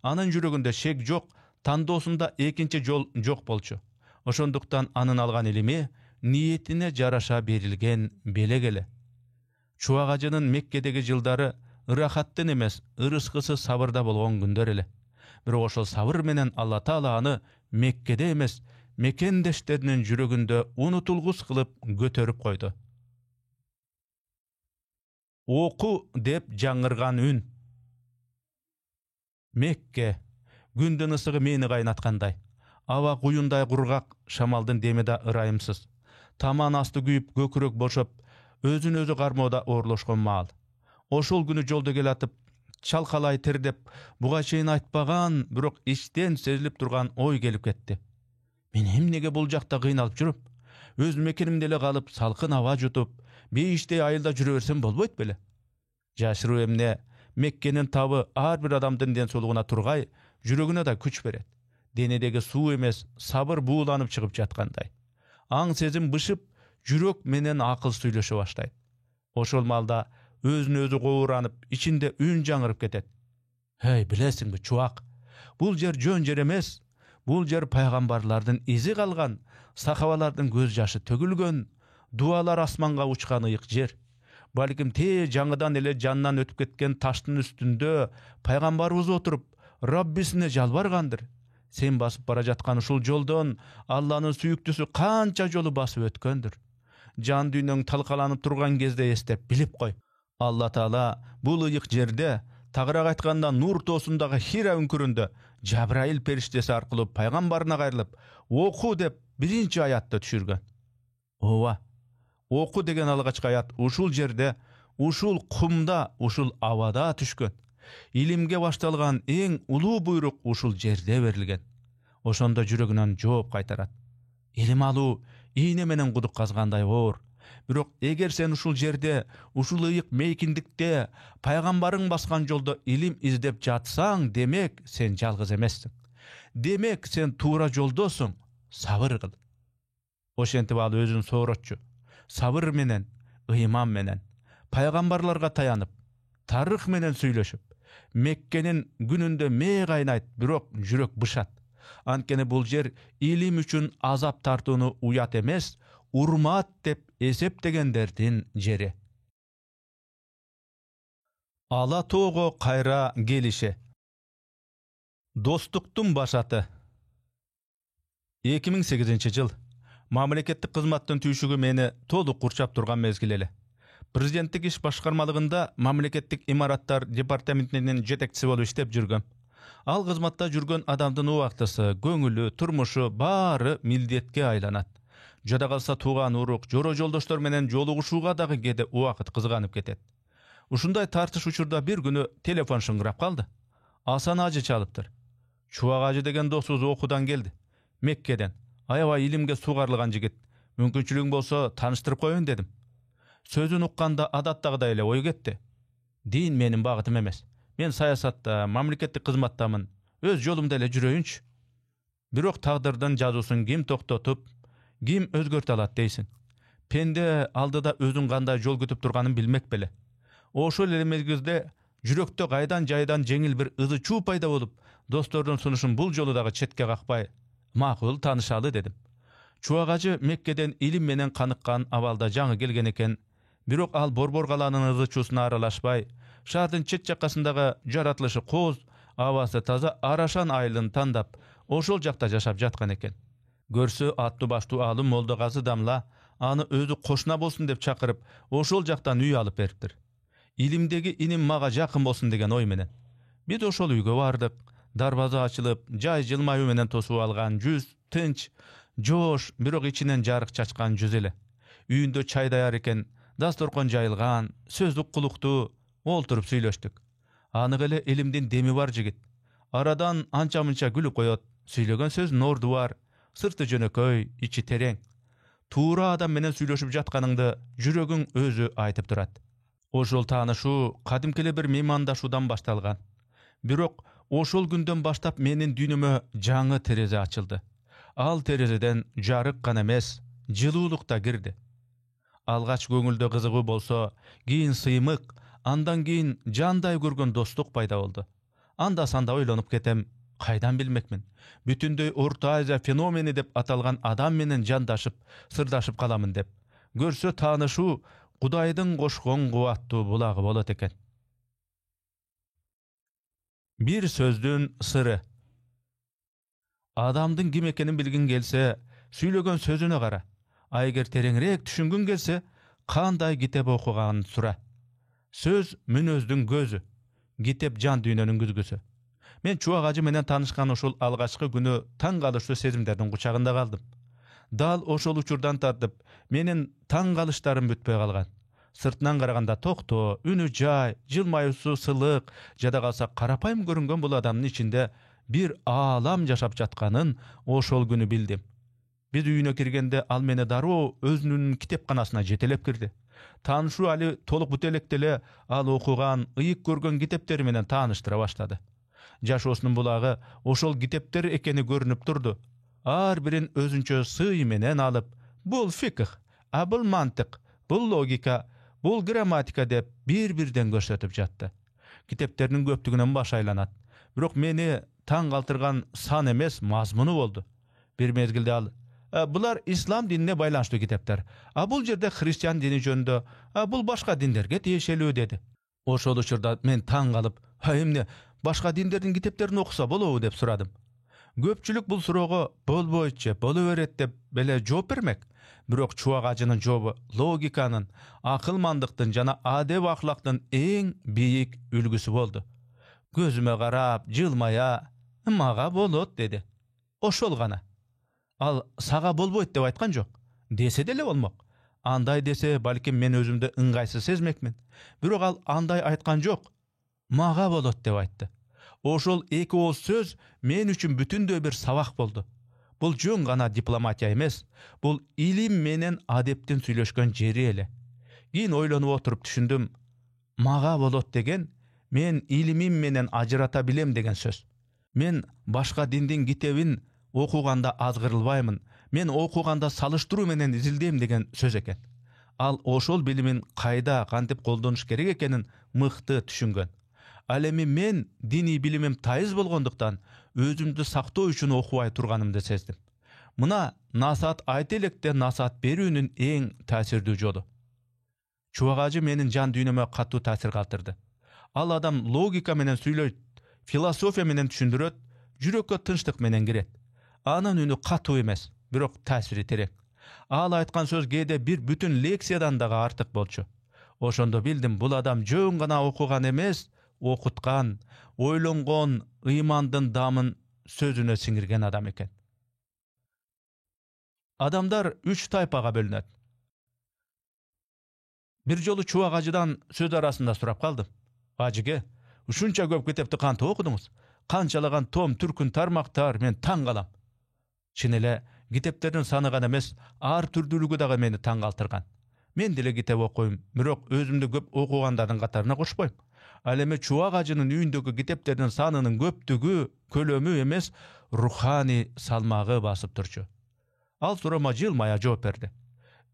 Анын жүрөгүндө шек жок, тандоосунда экинчи жол жок болчу. Ошондуктан анын алган илими ниетине жараша берилген белек эле. Чубак ажынын Меккедеги жылдары ырахаттын эмес, ырыскысы сабырда болгон күндөр эле. Бирок ошол сабыр менен Алла Таала аны Меккеде эмес, мекендештеринин жүрөгүндө унутулгус кылып көтөрүп койду. Оку деп жаңырган үн. Мекке, күндүн ысыгы мени кайнаткандай. Аба куюндай кургак, шамалдын деми да ырайымсыз. Таман асты күйүп, көкүрөк бошоп, өзүн өзү кармоодо оорлошкон маал. Ошол күнү жолдо келатып, чалкалай тердеп, буга чейин айтпаган, бирок ичтен сезилип турган ой келип кетти. Мен эмнеге бул жакта кыйналып жүрүп, өз мекенимде эле калып, салкын аба жутуп, бейиштей айылда жүрө берсем болбойт беле? Жашыруу эмне, Меккенин табы ар бир адамдын ден соолугуна тургай, жүрөгүнө да күч берет. Денедеги суу эмес, сабыр бууланып чыгып жаткандай. Аң сезим бышып, жүрөк менен акыл сүйлөшө баштайт. Ошол малда өзүнө өзү кобуранып, ичинде үн жаңырып кетет. Эй, билесиңби, чубак, бул жер жөн жер эмес. Бул жер пайгамбарлардын изи калган, сахабалардын көз жашы төгүлгөн, дуалар асманга учкан ыйык жер. Балким жаңыдан эле жанынан өтүп кеткен таштын үстүндө пайгамбарыбыз отуруп, Раббисине жалбаргандыр. Сен басып бара жаткан ушул жолдон Алланын сүйүктүүсү канча жолу басып өткөндүр. Жан дүйнөң талкаланып турган кезде эстеп билип кой. Алла Таала бул ыйык жерде, тагыраак айтканда Нур тоосундагы Хира үңкүрүндө Жабраил периштеси аркылуу пайгамбарына кайрылып, оку деп биринчи аятты түшүргөн. Ооба, оку деген алгачкы аят ушул жерде, ушул кумда, ушул абада түшкөн. Илимге башталган эң улуу буйрук ушул жерде берилген. Ошондо жүрөгүнөн жооп кайтарат. Илим алуу ийне менен кудук казгандай оор. Бирок эгер сен ушул жерде, ушул ыйык мейкиндикте, пайгамбарың баскан жолдо илим издеп жатсаң, демек сен жалгыз эмессиң. Демек сен туура жолдосуң. Сабыр кыл. Ошентип ал өзүн сооротчу. Сабыр менен, ыйман менен, пайгамбарларга таянып, тарых менен сүйлөшүп, Меккенин күнүндө мээ кайнайт, бирок жүрөк бышат. Анткени бул жер илим үчүн азап тартууну уят эмес, урмат деп эсептегендердин жери. Ала тоого кайра келиши. Достуктун башаты. 2008 жыл. Мамлекеттик кызматтын түйшүгү мени толук курчап турган мезгил эле. Президенттик иш башкармалыгында мамлекеттик имараттар департаментинин жетекчиси болуп иштеп жүргөм. Ал кызматта жүргөн адамдын убактысы, көңүлү, турмушу баары милдетке айланат. Жада калса тууган урук, жоро жолдоштор менен жолугушууга дагы кээде убакыт кызганып кетет. Ушундай тартыш учурда бир күнү телефон шыңгырап калды. Асан ажы чалыптыр. Чубак ажы деген досубуз окуудан келди. Меккеден. Аябай илимге сугарылган жигит. Мүмкүнчүлүгүң болсо тааныштырып коеюн дедим. Сөзүн укканда адаттагыдай эле ой кетти. Дин менин багытым эмес. Мен саясатта, мамлекеттик кызматтамын. öz jolumda ele jüreyinç. Birok tagdyrdan жазусын kim toktotup, kim özgörte alat deysin. Pende aldıda özün kандай jol kütüp turganyn bilmek bele. Oşol ele mezgizde jürekte gaydan jaydan jеңil bir ızı çuu payda bolup, dostordun sunuşun bul jolu dağı çetke kakpay, makul tanışalı dedim. Çuagacı Mekke'den ilim menen kanıkkan avalda жаңы gelgen eken, birok al borbor galanın ızı çuusuna aralaşpay, şardın çet jakasındağı jaratılışı koz, avası taza araşan ayılın tandap, oşol jakta jaşap jatkan eken. Görsü atlı baştu alım moldagazı damla, anı özü koşuna bolsun dep çakırıp, oşol jaktan üy alıp beripdir. İlimdegi inim maga jakın bolsun degen oy menen. Biz oşol üyge bardyk, darbaza açılıp, jay jılmayı menen tosup algan жүz, tınç, joş, birok içinden jarık çaçkan жүz ele. Üýünde çay dayar eken, dastorkon jayılgan, sözdük kuluktu, olturup süýleşdik. Anyk ele elimden demi bar jigit. Aradan ança-munça gülüp koyot, süýlegen söz nordu var, sırtı jönököy, içi tereň. Tuğra adam menen süýleşip jatkanyňdy jüregüň özü aýtyp durat. Oşol tanışuu kadimkele bir memandaşudan baştalgan. Birok oşol günden baştap menin dünüme жаңы tereze açıldı. Al terezeden jarık gana emes, jylylyk da girdi. Algaç göňülde gyzygy bolsa, keyin syymyk, andan keyin janday görgen dostluk payda boldu. Anda sanda oýlanyp ketem, kaydan bilmekmin. Bütünдөй Orta Aziya fenomeni dep atalgan adam menen jandaşyp, sırdaşyp kalamyn dep. Görse tanışuu Hudaýdyň goşgon guwatly bulagy bolat eken. Bir sözdün syry. Adamdyň kim ekenini bilgin gelse, süýlegen sözüne gara. Aýger tereňrek düşüngün gelse, kanday kitep okugan sura. Söz münözdüň gözü, kitep jan düýneniň güzgüsü. Men Çuagacı menen tanışkan oşol algaçky günü taň galyşly sezimlerden guçagynda kaldym. Dal oşol uçurdan tartıp, menin taň galyşlarym bütpey kalgan. Sırtынан garaganda tokto, ünü jay, jılmayısı sylyk, jada kalsa karapaym görüngen bul adamın içinde bir alam jaşap jatkanyn oşol günü bildim. Biz üýüne kirgende al meni daroo özünün kitepkanasyna jetelep kirdi. Tanışuu ali toluk bütelekdele al okugan, ıyık görgen kitepleri menen tanıştıra başladı. Jaşosunun bulağı oşol kitepler ekeni görünüp durdu. Ar birin özünçe syy menen alıp, bul fikih, bul mantyk, bul logika, bul gramatika dep bir-birden gösterip jatdy. Kiteplerinin köptügünden baş aylanat. Birok meni taň galtyrgan san emes mazmuny boldu. Bir mezgilde al, bular İslam dinine baýlanşly kitepler. Bul jerde Hristiýan dini jönünde, bul başga dinlerge tiýeşelүү dedi. Oşol uçurda men taň galyp, emne başga dinlerden kiteplerini okusa bolobу dep suradym. Köpçülük bul suroga bolboýça, bolaberet dep bele jogap bermek. Birok Çuagacının jobu logikanyň, akylmandykdyň jana adep ahlakdyň eň biýik ülgüsü boldu. Gözüme garap, jylmaya, maga bolot dedi. Oşol gana. Al saga bolboýt dep aýtgan jok. Dese dele bolmak. Anday dese balkim men özümde ыңгайсыз sezmekmin. Birok al anday aýtgan jok. Maga bolot dep aýtdy. Oşol eki ol söz men üçün bütünдөй bir sabak boldu. Bul jön gana diplomatiýa emes, bul ilim menen adeptin süýleşken jeri ele. Keyin oýlanyp oturup düşündüm, maga bolot degen, men ilimim menen ajırata bilem degen söz. Men başka dindin kitebin okuganda azgırılbaymın, men okuganda salıştırуу menen izildeyim degen söz eken. Al oşol bilimin kayda kantip koldonuş gerek ekenin mıhты düşüngen. Al emi men dini bilimim tayız bolgonduktan özümdü saktoo üçün okuway turganymdy sezdim. Mına nasihat aýt elekde nasihat berүүnün eň täsirli jolu. Çuagacı menin jan düýneme katуу täsir kaltyrdy. Al adam logika menen süýleyt, filosofiya menen düşündüröt, jürekke tınçlyk menen giret. Anın ünü katуу emes, birok täsiri terek. Al aýtgan söz gede bir bütün leksiýadan daga artyk bolçu. Oşondo bildim bul adam jön gana okugan emes, okutgan, oýlangon, ýmandyň damyn sözüne siňirgen adam eken. Adamlar 3 taypaga bölünät. Bir jolu Çuagacıdan söz arasında surap kaldym. Ajyge, uşunça köp kitepti kanta okuduňuz? Kançalagan tom türkün tarmaktar men taň galam. Çinele kiteplerin sany gana emes, ar türdülügi daga meni taň galtyrgan. Men dile kitep okuýum, birok özümde köp okuganlardyň kataryna goşboýum. Al eме çuwak ajynyň üýündäki kitepleriniň sanynyň köpdügi, kölömü emes, ruhani salmagy basyp durçu. Al sorama jylmaýa jogap berdi.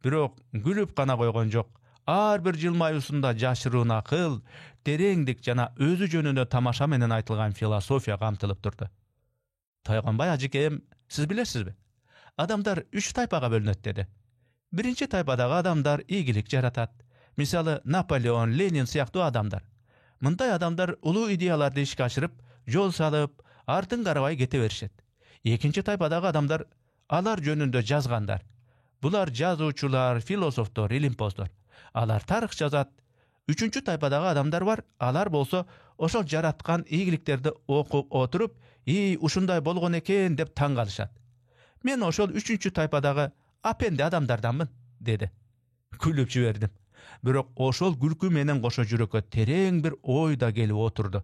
Birok gülüp gana goýgan jok. Ar bir jylmaýusynda jaşyryň akyl, tereňdik jana özü jönünde tamaşa menen aýtylgan filosofiýa gamtylyp durdy. Taýganbay ajikem, siz bilesizmi? Adamlar 3 taýpaga bölünет dedi. Birinci taýpadagy adamlar iýgilik jaratat. Misaly Napoleon, Lenin syýakty adamlar. Mындай adamlar ulu ideýalарды işe aşyryp, jol salyp, artyn garabay gete berişet. Ekinci taýpadagy adamlar alar jönünde жазgandar. Bular жазуучулар, filosoflar, ilimpozdor. Alar tarix жазat. Üçüncü taýpadagy adamlar var, alar bolsa oşol jaratkan iýgiliklerdi okup oturup, uşunday bolgon eken" dep taň galyşat. Men oşol üçüncü taýpadagy apendi adamdardanmyn, dedi. Gülüp jiberdim. Birok oşol gülkü menen goşo jürekke tereň bir oý da gelip oturdu.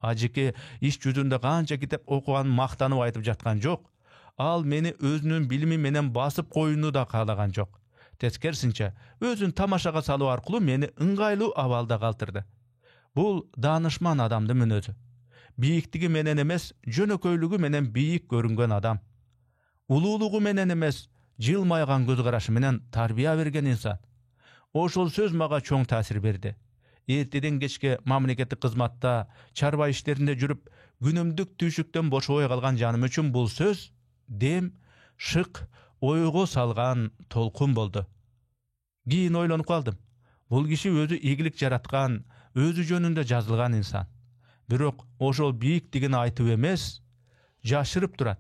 Ajyky iş жүzünde kança kitap okugan maktanyp aýtyp jatgan jok. Al meni özünün bilimi menen basyp koyunu da kalagan jok. Teskersinçe, özün tamaşaga salyp arkuly meni ыңгайлуу abalda kaltırdı. Bul danışman adamdy münözü. Biyiktigi menen emes, jönököylügi menen biyik görüngen adam. Ululuğu menen emes, jylmaýgan göz garaşy menen tarbiýa bergen insan. Oşol söz maga çoň täsir berdi. Erteden geçke mamleketlik kızmatda, çarba işlerinde jürüp, günümdük tüýşükden boşoy kalgan janym üçin bul söz, dem, şık, oygo salgan tolkun boldu. Giyin oylanyp kaldym. Bul kişi özü iýgilik jaratkan, özü jönünde жазылган insan. Birok oşol biyikdigini aýtyp emes, jaşyryp durat.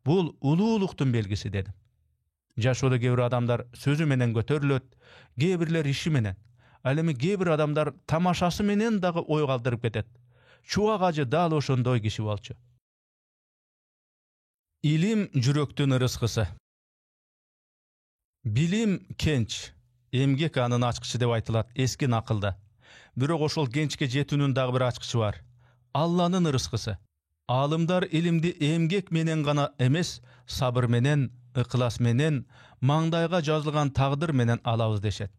Bul ululuktun belgisi dedim. Jaşoda gebir adamlar sözü menen götörület, gebirler işi menen. Al emi gebir adamlar tamaşasy menen dagy oý galdyryp ketet. Çuwak ajy dal oşondoy kişi bolçu. İlim jürektün ırıskısı. Bilim kenç, emgek anın açkışı dep aýtylat eski nakılda. Birok oşol gençke jetүүnүн dagı bir açkışı var. Allah'nın ırıskısı. Alımlar ilimdi emgek menen gana emes, sabır menen, ıklas menen, mаңдайга жазылган tagdyr menen alabız deşet.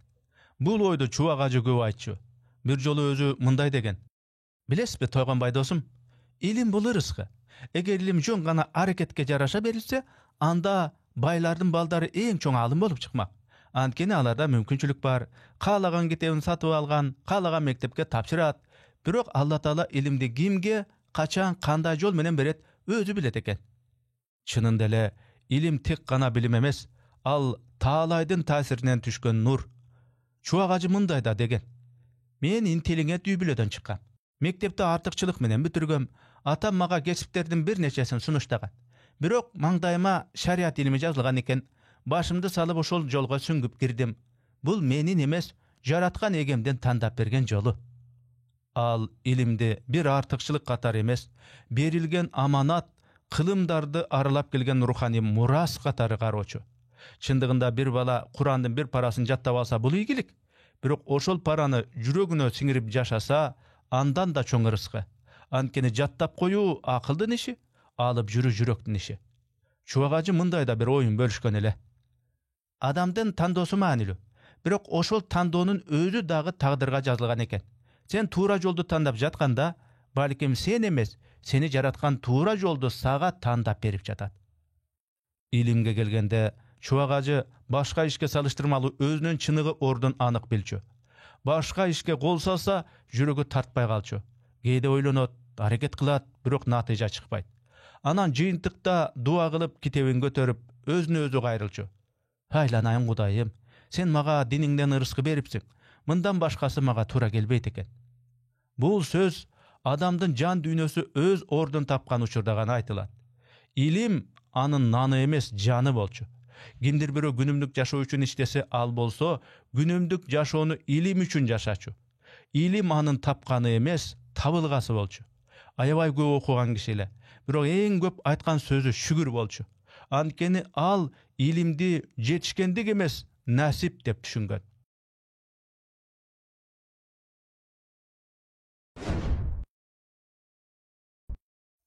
Bul oýdu çuwak ajy köp aýtçu. Bir jolu özü mындай degen. Bilesizmi Toýganbay dostum? İlim bul ırıskı. Eger ilim jön gana hareketke jaraşa berilse, anda baylardın baldары eň çoň alym bolup çykmak. Antkeni alarda mümkinçilik bar. Kalagan kitebini satyp algan, kalagan mektepke tapşyrat. Birok Allah Taala ilimdi kimge, kaçan, kanday jol menen beret özü bilet eken. Çynynda ele ilim tek gana bilim emes, al Taalaýdyn täsirinden düşkön nur. Çuwak ajy mындай da degen. Men intelligent üýbüleden çykkan. Mektepde artykçylyk menen bitirgem. Atam maga geçiplerden bir neçesini sunuştagan. Birok mаңдайıma şariat ilimi жазылgan eken, başımda salıp oşol jolga süngüp girdim. Bul menin emes, jaratkan egemden tandap bergen jolu. Al ilimde bir artykçylyk katar emes, berilgen amanat, kılımdardı aralap gelgen ruhani muras katary garoçu. Çındygynda bir bala Kur'andın bir parasyny jattap alsa bul iýgilik. Birok oşol parany jüregine siňirip jaşasa, andan da çoň ırıskı. Antkeni jattap koyu akıldın işi, alıp jürü jürekdin işi. Çuwak ajy mындай da bir oýun bölüşken ele. Adamdyn tandosu manily. Birok oşol tandonun özü dagı tagdyrga жазылган eken. Sen tuura joldu tandap jatkanda, balkim sen emes, seni jaratkan tuura joldu saga tandap berip jatat. İlimge gelgende, çuwak ajy başka işke salıştırmaly özünün çыныgı ordun anyk bilçü. Başka işke kol salsa, jüregi tartpay galçu. Geyde oýlanat, hareket kılat, birok natyja çykpayt. Anan jyýntykda dua kılıp kitebin götörüp özüne özü gaýrylçu. Haýlanaýyn Hudaýym, sen maga diniňden ırıskı beripsiň. Mындан başkası maga tura gelbeyt eken. Bul söz adamdın jan düýnösü öz ordun tapkan uçurdagan aýtylat. İlim anın nany emes jany bolçu. Kimdir biri günümlük jaşоо üçin işlese al bolso, günümlük jaşoonu ilim üçin jaşaçu. İlim anın tapkany emes, tabılgasy bolçu. Aябай köp okugan kişile. Birok eň köp aýtgan sözü şükür bolçu. Antkeni al ilimdi jetişkendik emes, nasip dep düşüngen.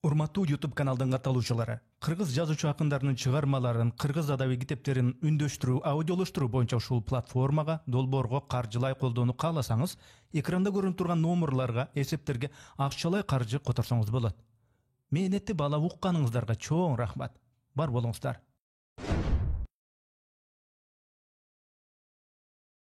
Урматтуу YouTube каналдын катталуучулары, кыргыз жазуучу акындарынын чыгармаларын, кыргыз адабий китептерин үндөштүрүү, аудиолоштуруу боюнча ушул платформага, долбоорго каржылай колдоону кааласаңыз, экранда көрүнүп турган номерларга, эсептерге акчалай каржы которсоңуз болот. Мээнетти баалап укканыңыздарга чоң рахмат. Бар болуңуздар.